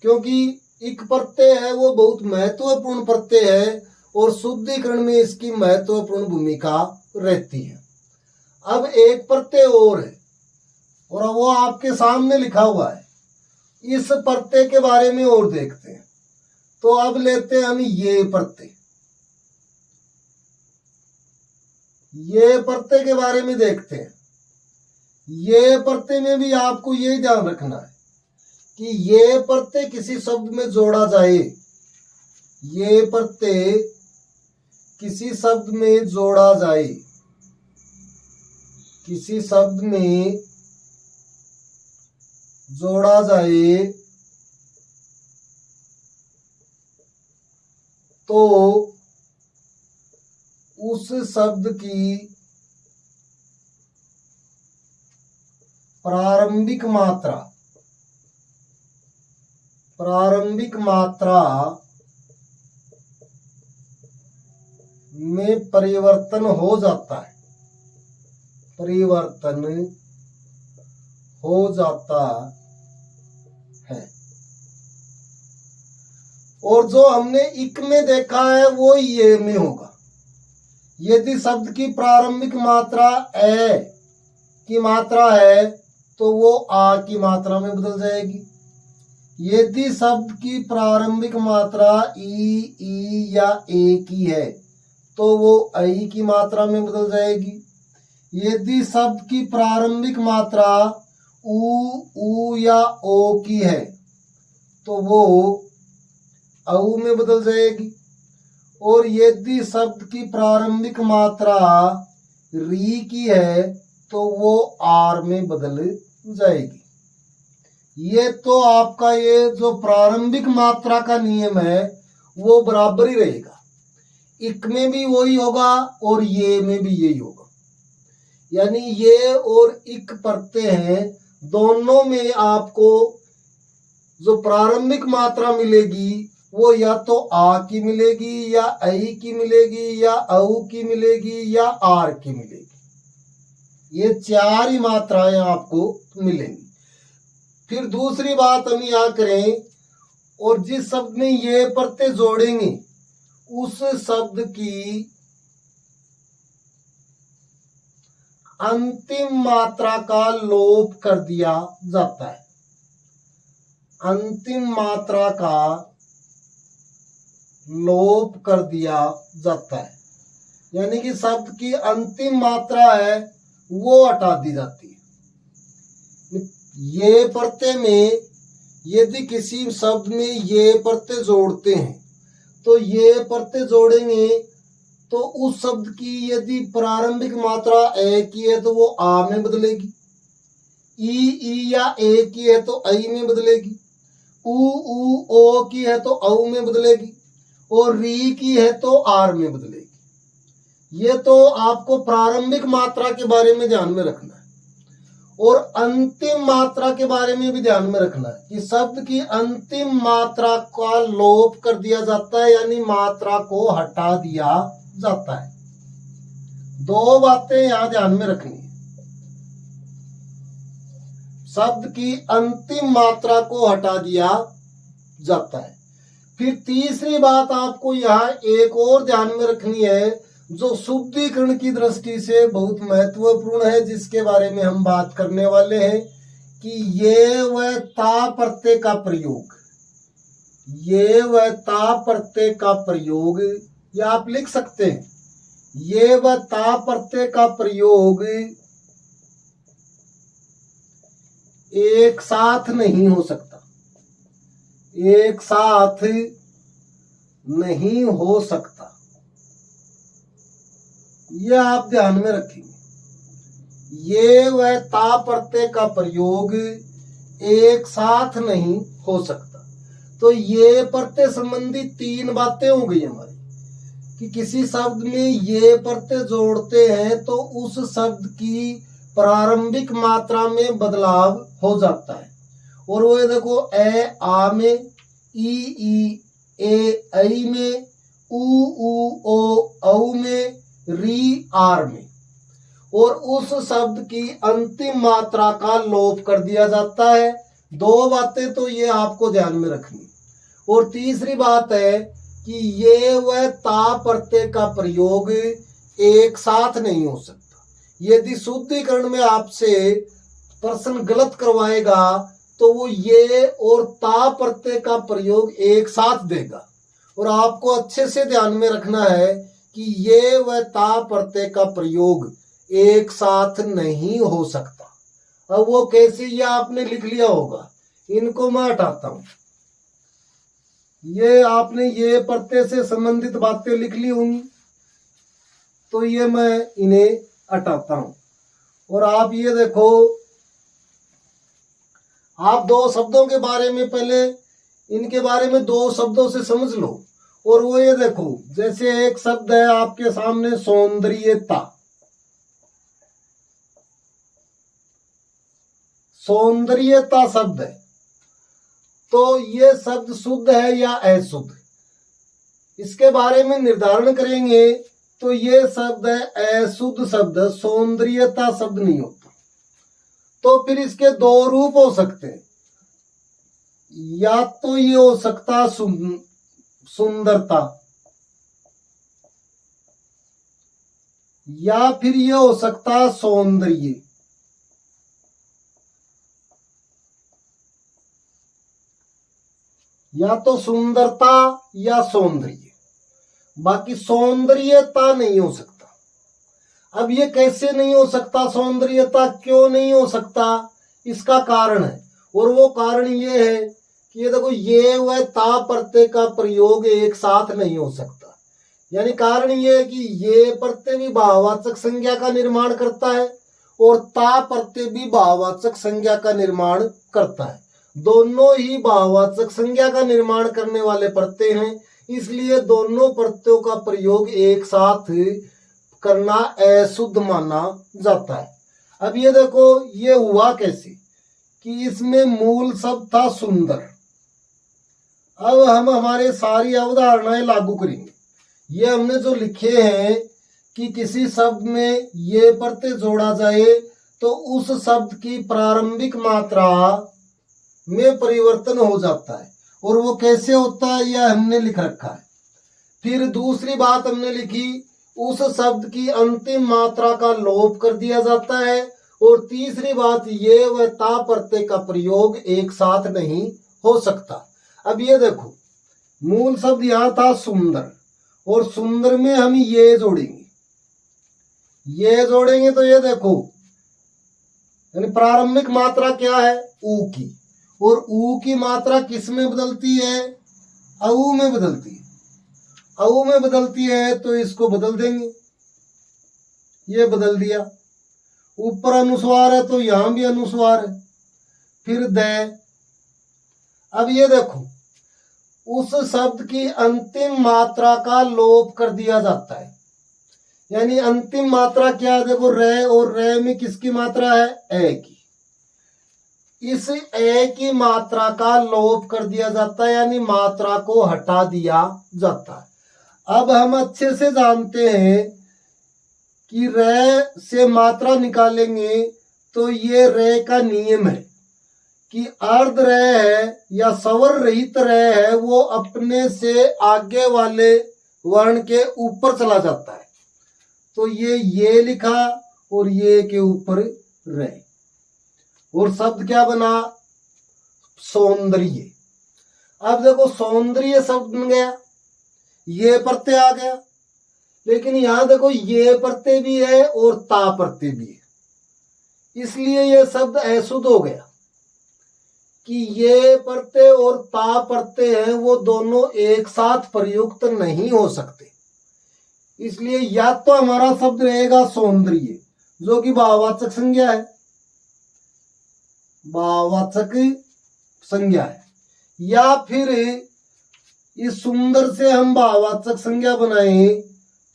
क्योंकि इक प्रत्यय है वो बहुत महत्वपूर्ण प्रत्यय है, और शुद्धिकरण में इसकी महत्वपूर्ण भूमिका रहती है। अब एक प्रत्यय और है, और वो आपके सामने लिखा हुआ है। इस प्रत्यय के बारे में और देखते हैं। तो अब लेते हैं हम ये प्रत्यय। ये प्रत्यय के बारे में देखते हैं। ये प्रत्यय में भी आपको ये ध्यान रखना है कि ये प्रत्यय किसी शब्द में जोड़ा जाए, ये प्रत्यय किसी शब्द में जोड़ा जाए, किसी शब्द में जोड़ा जाए तो उस शब्द की प्रारंभिक मात्रा में परिवर्तन हो जाता है, परिवर्तन हो जाता है। और जो हमने इक में देखा है वो ये में होगा। यदि शब्द की प्रारंभिक मात्रा ए की मात्रा है तो वो आ की मात्रा में बदल जाएगी। यदि शब्द की प्रारंभिक मात्रा ई या ए की है तो वो आई की मात्रा में बदल जाएगी। यदि शब्द की प्रारंभिक मात्रा ऊ या ओ की है तो वो औ में बदल जाएगी। और यदि शब्द की प्रारंभिक मात्रा री की है तो वो आर में बदल जाएगी। ये तो आपका ये जो प्रारंभिक मात्रा का नियम है वो बराबर ही रहेगा। इक में भी वही होगा और ये में भी यही होगा। यानी ये और इक पढ़ते हैं, दोनों में आपको जो प्रारंभिक मात्रा मिलेगी वो या तो आ की मिलेगी या आई की मिलेगी या औ की मिलेगी या आर की मिलेगी। ये चार ही मात्राएं आपको मिलेंगी। फिर दूसरी बात हम यहाँ करें, और जिस शब्द में ये प्रत्यय जोड़ेंगे उस शब्द की अंतिम मात्रा का लोप कर दिया जाता है। अंतिम मात्रा का लोप कर दिया जाता है, यानी कि शब्द की अंतिम मात्रा है वो हटा दी जाती है। ये प्रत्यय में यदि किसी शब्द में ये प्रत्यय जोड़ते हैं तो ये प्रत्यय जोड़ेंगे तो उस शब्द की यदि प्रारंभिक मात्रा ए की है तो वो आ में बदलेगी। ई या ए की है तो आई में बदलेगी। ऊ ओ की है तो औ में बदलेगी। और री की है तो आर में बदलेगी। ये तो आपको प्रारंभिक मात्रा के बारे में ध्यान में रखना है। और अंतिम मात्रा के बारे में भी ध्यान में रखना है कि शब्द की अंतिम मात्रा का लोप कर दिया जाता है, यानी मात्रा को हटा दिया जाता है। दो बातें यहां ध्यान में रखनी है। शब्द की अंतिम मात्रा को हटा दिया जाता है। फिर तीसरी बात आपको यहाँ एक और ध्यान में रखनी है जो शुद्धिकरण की दृष्टि से बहुत महत्वपूर्ण है, जिसके बारे में हम बात करने वाले हैं कि ये व ता प्रत्यय का प्रयोग, ये व ता प्रत्यय का प्रयोग, या आप लिख सकते हैं ये व ता प्रत्यय का प्रयोग एक साथ नहीं हो सकता। एक साथ नहीं हो सकता, यह आप ध्यान में रखेंगे। ये व ता प्रत्यय का प्रयोग एक साथ नहीं हो सकता। तो ये प्रत्यय संबंधी तीन बातें हो गई हमारी कि किसी शब्द में ये प्रत्यय जोड़ते हैं तो उस शब्द की प्रारंभिक मात्रा में बदलाव हो जाता है। और वो ये देखो ए आ में, ई ए आई में, ऊ ओ औ में, री आर में। और उस शब्द की अंतिम मात्रा का लोप कर दिया जाता है। दो बातें तो ये आपको ध्यान में रखनी। और तीसरी बात है कि ये व ता प्रत्यय का प्रयोग एक साथ नहीं हो सकता। यदि शुद्धिकरण में आपसे प्रश्न गलत करवाएगा तो वो ये और ता प्रत्यय का प्रयोग एक साथ देगा। और आपको अच्छे से ध्यान में रखना है कि ये व ता प्रत्यय का प्रयोग एक साथ नहीं हो सकता। अब वो कैसे, ये आपने लिख लिया होगा, इनको मैं हटाता हूं। ये आपने ये प्रत्यय से संबंधित बातें लिख ली होंगी, तो ये मैं इन्हें हटाता हूं। और आप ये देखो, आप दो शब्दों के बारे में पहले इनके बारे में दो शब्दों से समझ लो। और वो ये देखो, जैसे एक शब्द है आपके सामने सौंदर्यता। सौंदर्यता शब्द है, तो ये शब्द शुद्ध है या अशुद्ध, इसके बारे में निर्धारण करेंगे तो ये शब्द है अशुद्ध शब्द, सौंदर्यता शब्द नहीं होता। तो फिर इसके दो रूप हो सकते हैं, या तो ये हो सकता सुंदरता, या फिर ये हो सकता है सौंदर्य। या तो सुंदरता या सौंदर्य, बाकी सौंदर्यता नहीं हो सकता। अब ये कैसे नहीं हो सकता, सौंदर्यता क्यों नहीं हो सकता, इसका कारण है। और वो कारण ये है कि ये देखो, ये व ता प्रत्यय का प्रयोग एक साथ नहीं हो सकता। यानी कारण ये है कि ये प्रत्यय भी भाववाचक संज्ञा का निर्माण करता है और ता प्रत्यय भी भाववाचक संज्ञा का निर्माण करता है। दोनों ही भाववाचक संज्ञा का निर्माण करने वाले प्रत्यय हैं, इसलिए दोनों प्रत्ययों का प्रयोग एक साथ करना अशुद्ध माना जाता है। अब ये देखो, ये हुआ कैसे कि इसमें मूल शब्द था सुंदर। अब हम हमारे सारी अवधारणाएं लागू करेंगे। ये हमने जो लिखे हैं कि किसी शब्द में ये प्रत्यय जोड़ा जाए तो उस शब्द की प्रारंभिक मात्रा में परिवर्तन हो जाता है। और वो कैसे होता है यह हमने लिख रखा है। फिर दूसरी बात हमने लिखी, उस शब्द की अंतिम मात्रा का लोप कर दिया जाता है। और तीसरी बात, ये व ता प्रत्यय का प्रयोग एक साथ नहीं हो सकता। अब ये देखो, मूल शब्द यहां था सुंदर, और सुंदर में हम ये जोड़ेंगे, ये जोड़ेंगे तो ये देखो, यानी प्रारंभिक मात्रा क्या है, ऊ की। और ऊ की मात्रा किस में बदलती है, अऊ में बदलती है। अऊ में बदलती है तो इसको बदल देंगे, ये बदल दिया। ऊपर अनुस्वार है तो यहां भी अनुस्वार है। फिर द। अब ये देखो, उस शब्द की अंतिम मात्रा का लोप कर दिया जाता है। यानी अंतिम मात्रा क्या है, देखो रे, और रे में किसकी मात्रा है, ए की। इस ए की मात्रा का लोप कर दिया जाता है, यानी मात्रा को हटा दिया जाता है। अब हम अच्छे से जानते हैं कि रे से मात्रा निकालेंगे तो ये रे का नियम है कि अर्ध रे है या स्वर रहित रे है, वो अपने से आगे वाले वर्ण के ऊपर चला जाता है। तो ये लिखा और ये के ऊपर रे, और शब्द क्या बना, सौंदर्य। अब देखो, सौंदर्य शब्द बन गया, ये प्रत्यय आ गया। लेकिन यहां देखो, ये प्रत्यय भी है और ता प्रत्यय भी है, इसलिए ये शब्द अशुद्ध हो गया कि ये प्रत्यय और ता प्रत्यय है, वो दोनों एक साथ प्रयुक्त नहीं हो सकते। इसलिए या तो हमारा शब्द रहेगा सौंदर्य, जो कि भाववाचक संज्ञा है, भाववाचक संज्ञा है, या फिर इस सुंदर से हम भाववाचक संज्ञा बनाए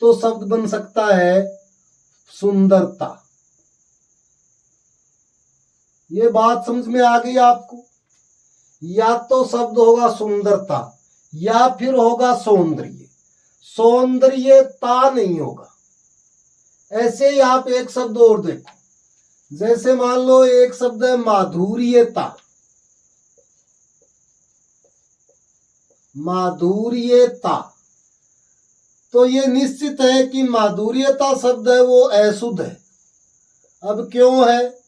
तो शब्द बन सकता है सुंदरता। ये बात समझ में आ गई आपको। या तो शब्द होगा सुंदरता या फिर होगा सौंदर्य, सौंदर्यता नहीं होगा। ऐसे ही आप एक शब्द और देखो, जैसे मान लो एक शब्द है माधुर्यता। माधुर्यता, तो ये निश्चित है कि माधुर्यता शब्द है वो अशुद्ध है। अब क्यों है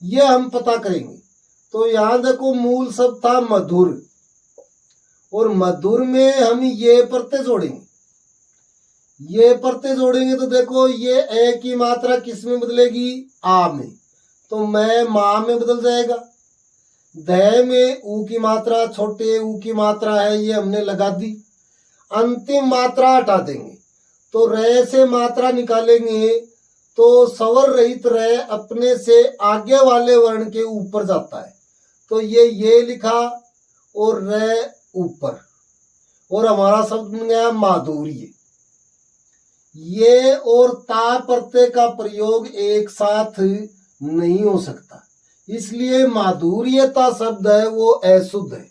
ये हम पता करेंगे। तो यहां देखो, मूल शब्द था मधुर, और मधुर में हम ये प्रत्यय जोड़ेंगे। ये प्रत्यय जोड़ेंगे तो देखो, ये ए की मात्रा किस में बदलेगी, आ में, तो मैं मां में बदल जाएगा। द में ऊ की मात्रा, छोटे ऊ की मात्रा है, ये हमने लगा दी। अंतिम मात्रा हटा देंगे तो रे से मात्रा निकालेंगे तो स्वर रहित रे अपने से आगे वाले वर्ण के ऊपर जाता है। तो ये लिखा और रे ऊपर, और हमारा शब्द बन गया माधुर्य। ये और ता प्रत्यय का प्रयोग एक साथ नहीं हो सकता, इसलिए माधुर्यता शब्द है वो अशुद्ध है।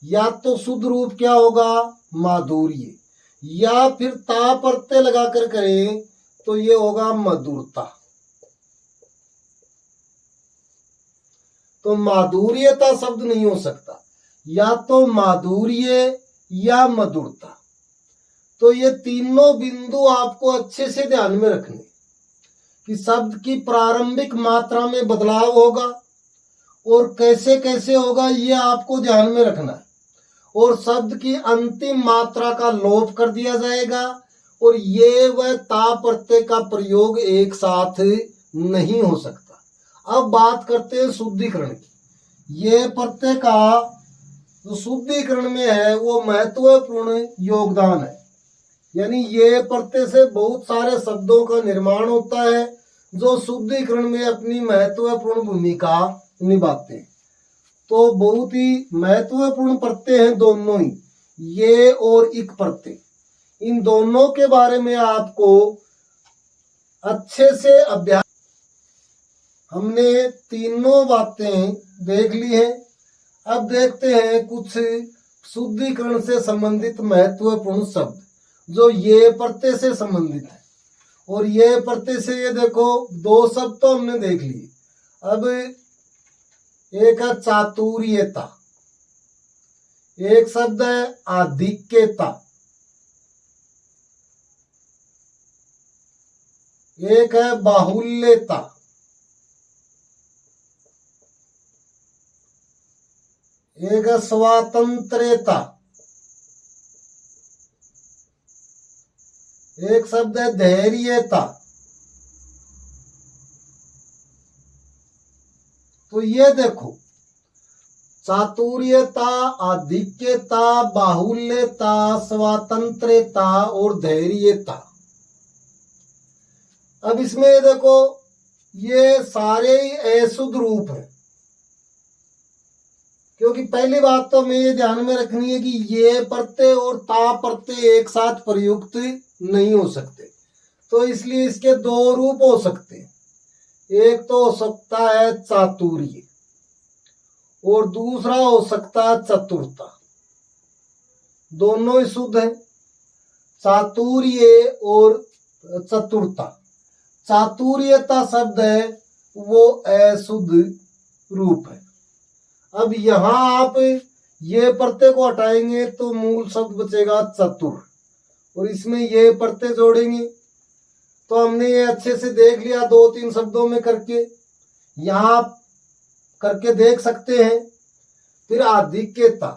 या तो शुद्ध रूप क्या होगा, माधुर्य, या फिर ता प्रत्यय लगाकर करें तो ये होगा मधुरता। तो माधुर्यता शब्द नहीं हो सकता, या तो माधुर्य या मधुरता। तो ये तीनों बिंदु आपको अच्छे से ध्यान में रखने कि शब्द की प्रारंभिक मात्रा में बदलाव होगा और कैसे कैसे होगा ये आपको ध्यान में रखना है, और शब्द की अंतिम मात्रा का लोप कर दिया जाएगा, और ये व ता प्रत्यय का प्रयोग एक साथ नहीं हो सकता। अब बात करते हैं शुद्धिकरण की। ये प्रत्यय का जो शुद्धिकरण में है वो महत्वपूर्ण योगदान है, यानी ये प्रत्यय से बहुत सारे शब्दों का निर्माण होता है जो शुद्धिकरण में अपनी महत्वपूर्ण भूमिका निभाते हैं। तो बहुत ही महत्वपूर्ण प्रत्यय हैं दोनों ही, ये और इक प्रत्यय। इन दोनों के बारे में आपको अच्छे से अभ्यास, हमने तीनों बातें देख ली हैं। अब देखते हैं कुछ शुद्धिकरण से संबंधित महत्वपूर्ण शब्द जो ये प्रत्यय से संबंधित है। और ये प्रत्यय से ये देखो दो शब्द तो हमने देख लिए। अब एक है चातुर्यता, एक शब्द है आधिक्यता, एक है बाहुल्यता, एक है स्वातंत्रता, एक शब्द है धैर्यता। तो ये देखो चातुर्यता, आधिक्यता, बाहुल्यता, स्वातंत्रता और धैर्यता। अब इसमें देखो ये सारे ही अशुद्ध रूप हैं, क्योंकि पहली बात तो हमें ये ध्यान में रखनी है कि ये प्रत्यय और ता प्रत्यय एक साथ प्रयुक्त नहीं हो सकते। तो इसलिए इसके दो रूप हो सकते हैं, एक तो हो सकता है चातुर्य और दूसरा हो सकता है चतुरता। दोनों ही शुद्ध हैं, चातुर्य और चतुरता। चातुर्यता शब्द है वो अशुद्ध रूप है। अब यहां आप ये प्रत्यय को हटाएंगे तो मूल शब्द बचेगा चतुर, और इसमें ये प्रत्यय जोड़ेंगे तो हमने ये अच्छे से देख लिया दो तीन शब्दों में करके, यहां करके देख सकते हैं। फिर आधिक्यता,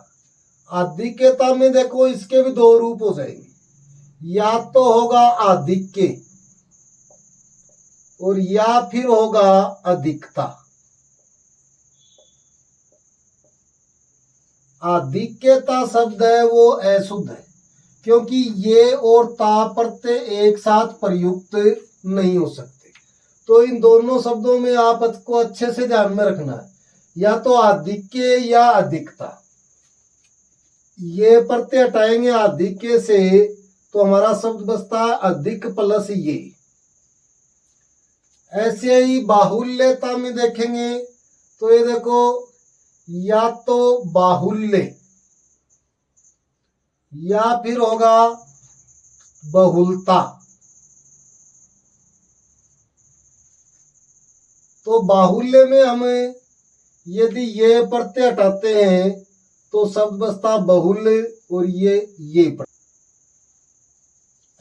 आधिक्यता में देखो इसके भी दो रूप हो जाएंगे, या तो होगा आधिक्य और या फिर होगा अधिकता। आधिक्यता शब्द है वो अशुद्ध है, क्योंकि ये और ता प्रत्यय एक साथ प्रयुक्त नहीं हो सकते। तो इन दोनों शब्दों में आपको अच्छे से ध्यान में रखना है, या तो आधिक्य या अधिकता। ये प्रत्यय हटाएंगे आधिक्य से तो हमारा शब्द बचता है अधिक प्लस ये। ऐसे ही बाहुल्यता में देखेंगे तो ये देखो या तो बाहुल्य या फिर होगा बहुलता। तो बाहुल्य में हमें यदि ये प्रत्यय हटाते हैं तो शब्द बचता बहुल्य और ये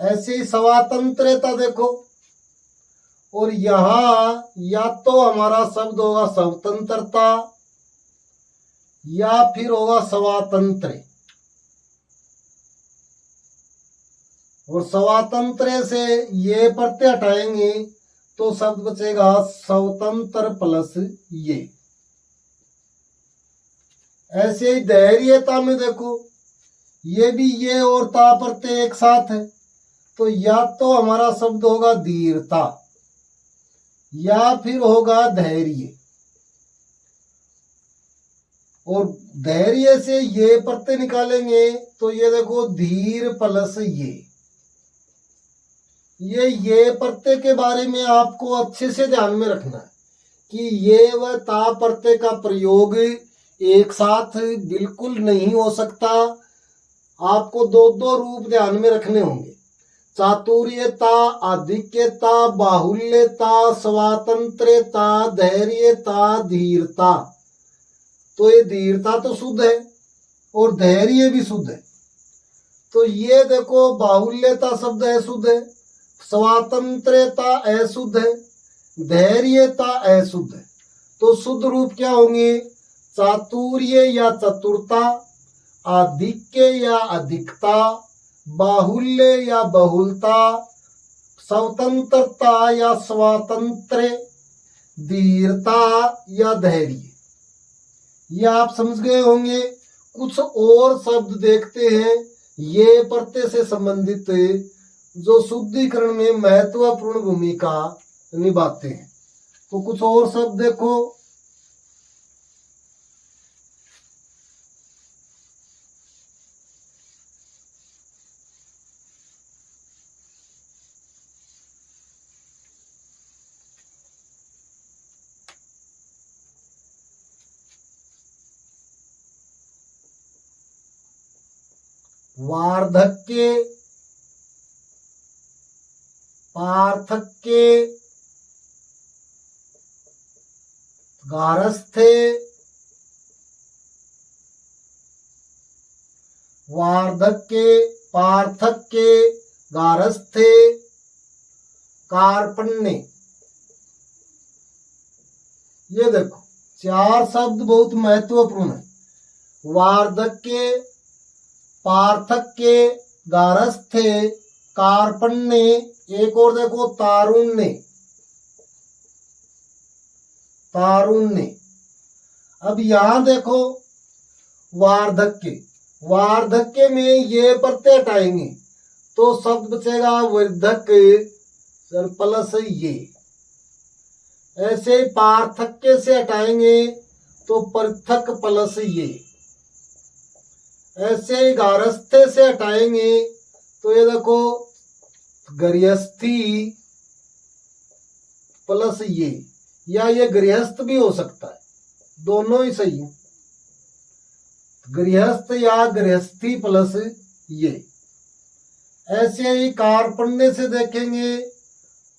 ऐसे ही स्वातंत्रता देखो, और यहां या तो हमारा शब्द होगा स्वतंत्रता या फिर होगा स्वातंत्र, और स्वातंत्र से ये प्रत्यय हटाएंगे तो शब्द बचेगा स्वतंत्र प्लस ये। ऐसे ही धैर्यता में देखो ये भी ये और ता प्रत्यय एक साथ है, तो या तो हमारा शब्द होगा धीरता या फिर होगा धैर्य, और धैर्य से ये प्रत्यय निकालेंगे तो ये देखो धीर प्लस ये प्रत्यय के बारे में आपको अच्छे से ध्यान में रखना है कि ये व ता प्रत्यय का प्रयोग एक साथ बिल्कुल नहीं हो सकता। आपको दो दो रूप ध्यान में रखने होंगे, चातुर्यता, आधिक्यता, बाहुल्यता, स्वातंत्रता, धैर्यता, धीरता। तो ये धीरता तो शुद्ध है और धैर्य भी शुद्ध है। तो ये देखो बाहुल्यता शब्द अशुद्ध है, स्वातंत्रता अशुद्ध है, धैर्यता अशुद्ध है। तो शुद्ध रूप क्या होंगे? चातुर्य या चतुरता, आधिक्य या अधिकता, बाहुल्य या बहुलता, स्वतंत्रता या स्वातंत्र, धीरता या धैर्य। ये आप समझ गए होंगे। कुछ और शब्द देखते हैं ये प्रत्यय से संबंधित जो शुद्धिकरण में महत्वपूर्ण भूमिका निभाते हैं। तो कुछ और शब्द देखो। वार्धक्य, पार्थक्य, गारस्थ्य, वार्धक्य, पार्थक्य, गारस्थ्य, कार्पण्य। ये देखो 4 शब्द बहुत महत्वपूर्ण है। वार्धक्य, पार्थक्य, गारस्थ्य, कार्पण्य, एक और देखो तारुण्य। तारुण्य। अब यहां देखो वार्धक्य, वार्धक्य में ये प्रत्यय हटाएंगे तो शब्द बचेगा वृद्धक्य प्लस ये। ऐसे पार्थक्य से हटाएंगे तो पृथक प्लस ये। ऐसे ही गारस्थ्य से हटाएंगे तो ये देखो गृहस्थी प्लस ये, या ये गृहस्थ भी हो सकता है, दोनों ही सही है। गृहस्थ या गृहस्थी प्लस ये। ऐसे ही कार्पण्य से देखेंगे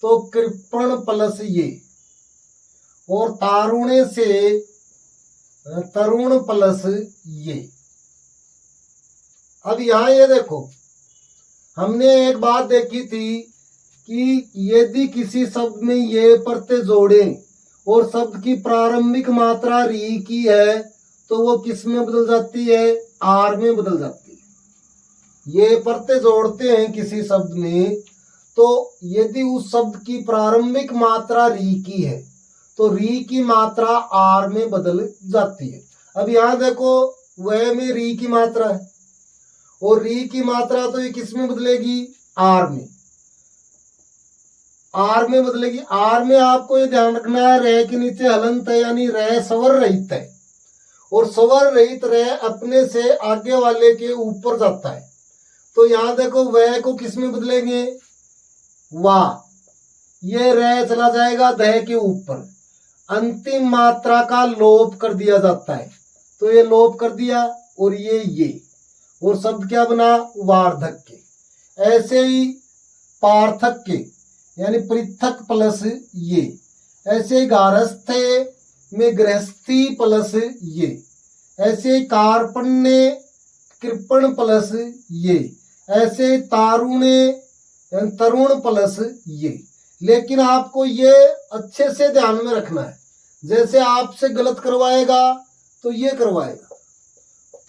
तो कृपण प्लस ये, और तारुण्य से तरुण प्लस ये। अब यहां ये देखो हमने एक बात देखी थी कि यदि किसी शब्द में ये प्रत्यय जोड़ें और शब्द की प्रारंभिक मात्रा री की है तो वो किस में बदल जाती है? आर में बदल जाती है। ये प्रत्यय जोड़ते हैं किसी शब्द में तो यदि उस शब्द की प्रारंभिक मात्रा री की है तो री की मात्रा आर में बदल जाती है। अब यहां देखो वह में री की मात्रा है और री की मात्रा तो ये किस में बदलेगी? आर में। आर में बदलेगी। आर में आपको ये ध्यान रखना है रह के नीचे हलंत है, यानी रह स्वर रहित है, और स्वर रहित रह अपने से आगे वाले के ऊपर जाता है। तो यहां देखो वह को किस में बदलेंगे? वाह। ये रह चला जाएगा दह के ऊपर, अंतिम मात्रा का लोप कर दिया जाता है तो ये लोप कर दिया और ये, और शब्द क्या बना? वार्धक्य। ऐसे ही पार्थक्य यानी पृथक प्लस ये। ऐसे ही गारस्थ्य में गृहस्थी प्लस ये। ऐसे ही कार्पण्य कृपण प्लस ये। ऐसे ही तारुण्य तरुण प्लस ये। लेकिन आपको ये अच्छे से ध्यान में रखना है, जैसे आपसे गलत करवाएगा तो ये करवाएगा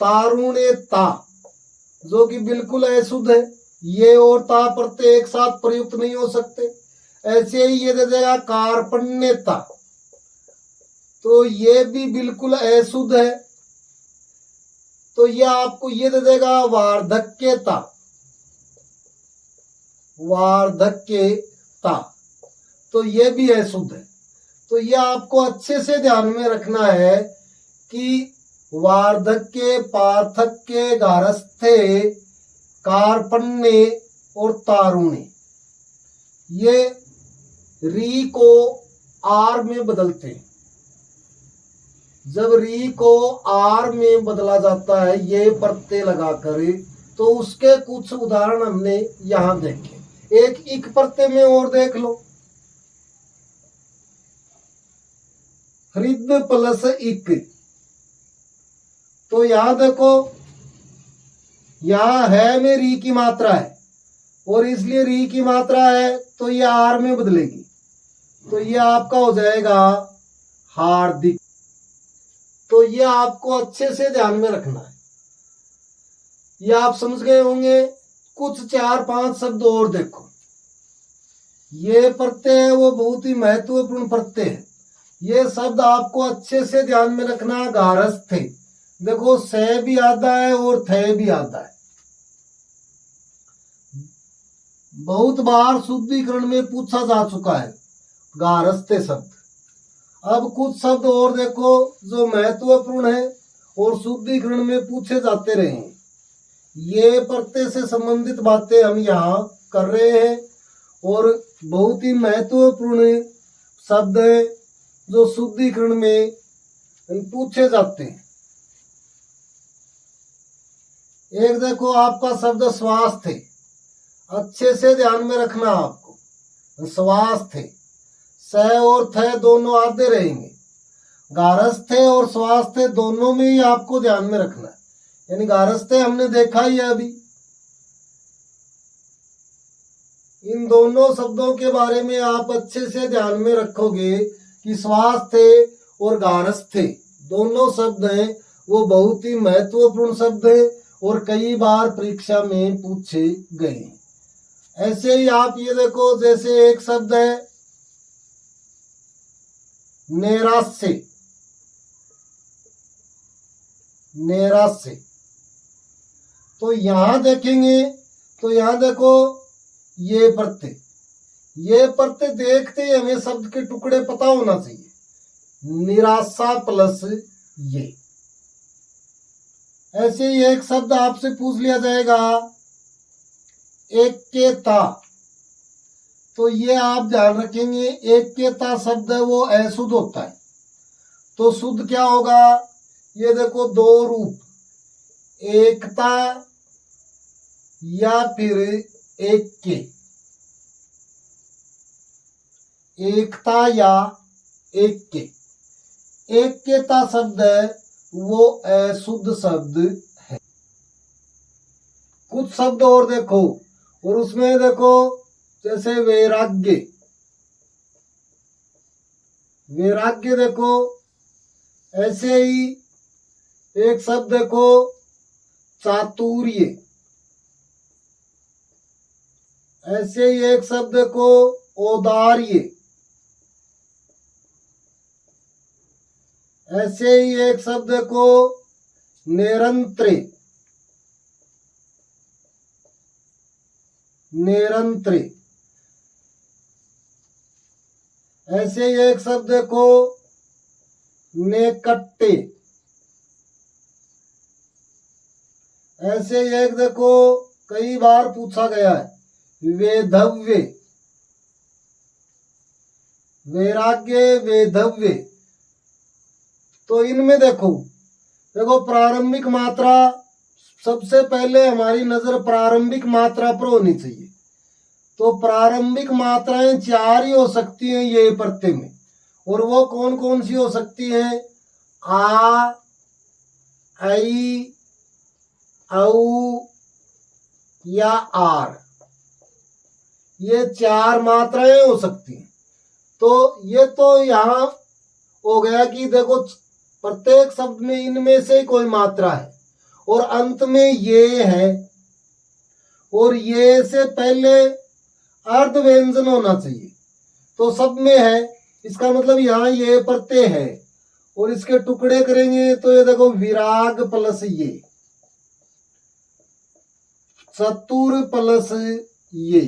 तारुण्यता, जो कि बिल्कुल अशुद्ध है। ये और ता प्रत्यय एक साथ प्रयुक्त नहीं हो सकते। ऐसे ही ये दे देगा कार्पण्यता, तो ये भी बिल्कुल अशुद्ध है। तो ये आपको ये दे देगा वार्धक्यता। वार्धक्यता, तो ये भी अशुद्ध है। तो ये आपको अच्छे से ध्यान में रखना है कि वार्धक्य, पार्थक्य, गारस्थ्य, कार्पण्य और तारुण्य ये री को आर में बदलते हैं। जब री को आर में बदला जाता है ये प्रत्यय लगाकर, तो उसके कुछ उदाहरण हमने यहां देखे। एक इक प्रत्यय में और देख लो, हृद प्लस इक। तो यहां देखो यहाँ है में री की मात्रा है और इसलिए री की मात्रा है तो ये आर में बदलेगी, तो ये आपका हो जाएगा हार्दिक। तो ये आपको अच्छे से ध्यान में रखना है। ये आप समझ गए होंगे। कुछ 4-5 शब्द और देखो। ये प्रत्यय है वो बहुत ही महत्वपूर्ण प्रत्यय है। ये शब्द आपको अच्छे से ध्यान में रखना। गारस्थ थे, देखो से भी आता है और थे भी आता है। बहुत बार शुद्धिकरण में पूछा जा चुका है गारस्थे शब्द। अब कुछ शब्द और देखो जो महत्वपूर्ण है और शुद्धिकरण में पूछे जाते रहे हैं। ये प्रत्यय से संबंधित बातें हम यहाँ कर रहे हैं और बहुत ही महत्वपूर्ण शब्द है जो शुद्धिकरण में पूछे जाते हैं। एक देखो आपका शब्द स्वास्थ्य, अच्छे से ध्यान में रखना आपको। स्वास्थ्य स और थ दोनों आधे रहेंगे। गारस्थे और स्वास्थ्य दोनों में ही आपको ध्यान में रखना है। यानी गारस्थे हमने देखा ही है अभी। इन दोनों शब्दों के बारे में आप अच्छे से ध्यान में रखोगे कि स्वास्थ्य और गारस्थे दोनों शब्द हैं वो बहुत ही महत्वपूर्ण शब्द है और कई बार परीक्षा में पूछे गए। ऐसे ही आप ये देखो, जैसे एक शब्द है नैराश्य। नैराश्य तो यहां देखेंगे तो यहां देखो ये प्रत्यय, ये प्रत्यय देखते ही हमें शब्द के टुकड़े पता होना चाहिए। निराशा प्लस ये। ऐसे ही एक शब्द आपसे पूछ लिया जाएगा एकेता, तो ये आप ध्यान रखेंगे एकेता शब्द है वो अशुद्ध होता है। तो शुद्ध क्या होगा, ये देखो दो रूप, एकता या फिर एक के। एकता या एक के। एकेता शब्द है वो अशुद्ध शब्द है। कुछ शब्द और देखो और उसमें देखो जैसे वैराग्य। वैराग्य देखो, ऐसे ही एक शब्द देखो चातुर्य। ऐसे ही एक शब्द देखो औदार्य। ऐसे ही एक शब्द देखो निरंतर। निरंतर। ऐसे ही एक शब्द देखो नेकट्टे। ऐसे ही एक देखो कई बार पूछा गया है वेधव्य। वैराग्य, वेधव्य। तो इनमें देखो देखो प्रारंभिक मात्रा, सबसे पहले हमारी नजर प्रारंभिक मात्रा पर होनी चाहिए। तो प्रारंभिक मात्राएं 4 ही हो सकती हैं ये प्रत्यय में, और वो कौन कौन सी हो सकती हैं? आ, आई, औ या आर। ये 4 मात्राएं हो सकती हैं। तो ये तो यहाँ हो गया कि देखो प्रत्येक शब्द में इनमें से कोई मात्रा है और अंत में ये है, और ये से पहले अर्ध व्यंजन होना चाहिए। तो सब में है, इसका मतलब यहाँ ये प्रत्यय है। और इसके टुकड़े करेंगे तो ये देखो विराग प्लस ये, चतुर प्लस ये,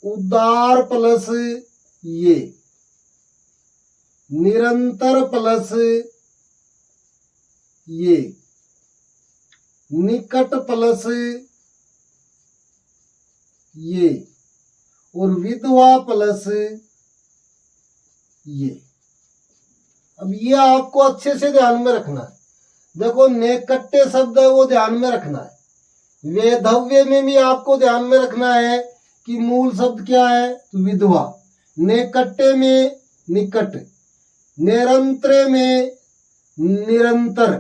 उदार प्लस ये, निरंतर प्लस ये, निकट प्लस ये, और विधवा प्लस ये। अब ये आपको अच्छे से ध्यान में रखना है। देखो नेकट्टे शब्द है वो ध्यान में रखना है। वेधव्य में भी आपको ध्यान में रखना है कि मूल शब्द क्या है, तो विधवा। नेकट्टे में निकट, निरंतर में निरंतर,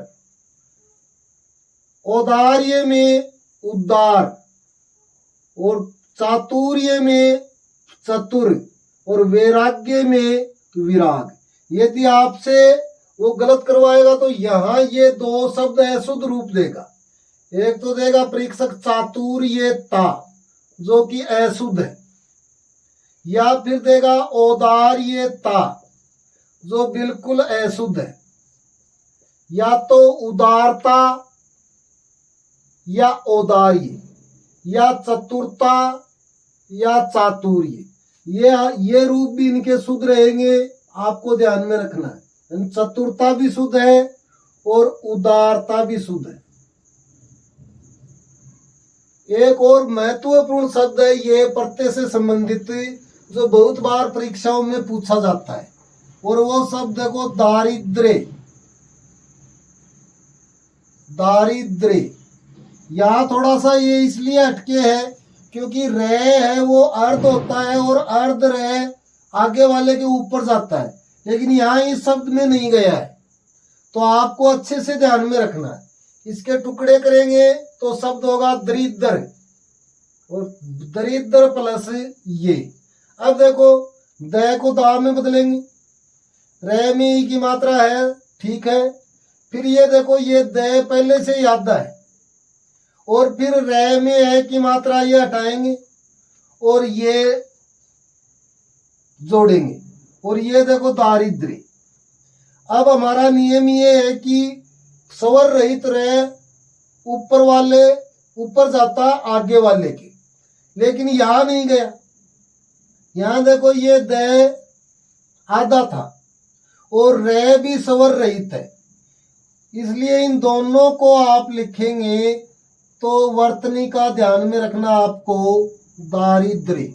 औदार्य में उदार, और चातुर्य में चतुर, और वैराग्य में विराग। यदि आपसे वो गलत करवाएगा तो यहाँ ये दो शब्द अशुद्ध रूप देगा। एक तो देगा परीक्षक चातुर्यता जो कि अशुद्ध है, या फिर देगा औदार्यता जो बिल्कुल अशुद्ध है, या तो उदारता या औदार्य, या चतुरता या चातुर्य। ये रूप भी इनके शुद्ध रहेंगे, आपको ध्यान में रखना है। चतुरता भी शुद्ध है और उदारता भी शुद्ध है। एक और महत्वपूर्ण शब्द है ये प्रत्यय से संबंधित, जो बहुत बार परीक्षाओं में पूछा जाता है, और वो शब्द को दारिद्र्य। दारिद्र्य यहाँ थोड़ा सा ये इसलिए हटके है क्योंकि रे है वो अर्ध होता है और अर्ध रे आगे वाले के ऊपर जाता है, लेकिन यहाँ इस शब्द में नहीं गया है, तो आपको अच्छे से ध्यान में रखना है। इसके टुकड़े करेंगे तो शब्द होगा दरिद्र, और दरिद्र प्लस ये। अब देखो द को दा में बदलेंगे, रे में ई की मात्रा है, ठीक है। फिर ये देखो ये द पहले से याद है, और फिर रे में है की मात्रा ये हटाएंगे और ये जोड़ेंगे, और ये देखो दारिद्र्य। अब हमारा नियम ये है कि स्वर रहित रे ऊपर वाले ऊपर जाता आगे वाले के, लेकिन यहां नहीं गया। यहां देखो ये द आधा था और रे भी स्वर रहित है, इसलिए इन दोनों को आप लिखेंगे तो वर्तनी का ध्यान में रखना आपको। दारिद्र्य,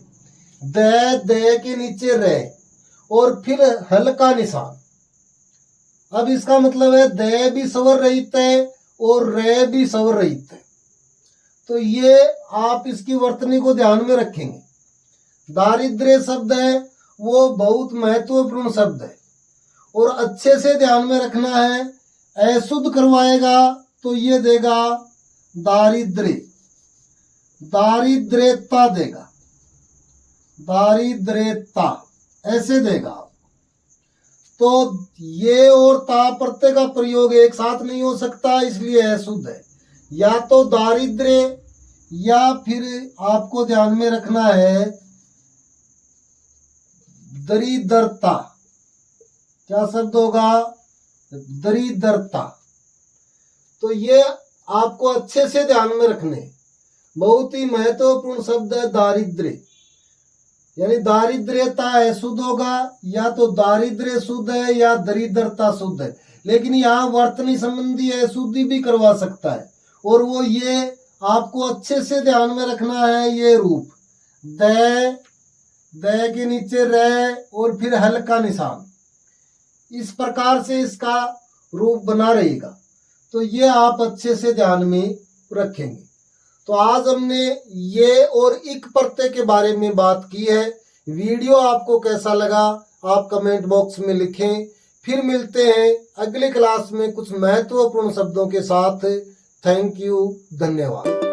द के नीचे रे और फिर हल्का निशान। अब इसका मतलब है द भी स्वर रहित है और रे भी स्वर रहित है, तो ये आप इसकी वर्तनी को ध्यान में रखेंगे। दारिद्र्य शब्द है वो बहुत महत्वपूर्ण शब्द है, और अच्छे से ध्यान में रखना है। अशुद्ध करवाएगा तो ये देगा दारिद्र्य, दारिद्र्यता देगा, दारिद्र्यता ऐसे देगा। तो ये और ता प्रत्यय का प्रयोग एक साथ नहीं हो सकता, इसलिए अशुद्ध है। या तो दारिद्र्य या फिर आपको ध्यान में रखना है दरिद्रता। क्या शब्द होगा? दरिद्रता। तो ये आपको अच्छे से ध्यान में रखने, बहुत ही महत्वपूर्ण शब्द है दारिद्र्य, यानी दारिद्र्यता है शुद्ध होगा, या तो दारिद्र्य शुद्ध है या दरिद्रता शुद्ध है। लेकिन यहाँ वर्तनी संबंधी है शुद्धि भी करवा सकता है, और वो ये आपको अच्छे से ध्यान में रखना है। ये रूप द के नीचे रे और फिर हल्का निशान, इस प्रकार से इसका रूप बना रहेगा। तो ये आप अच्छे से ध्यान में रखेंगे। तो आज हमने ये और इक प्रत्यय के बारे में बात की है। वीडियो आपको कैसा लगा आप कमेंट बॉक्स में लिखें। फिर मिलते हैं अगली क्लास में कुछ महत्वपूर्ण शब्दों के साथ। थैंक यू, धन्यवाद।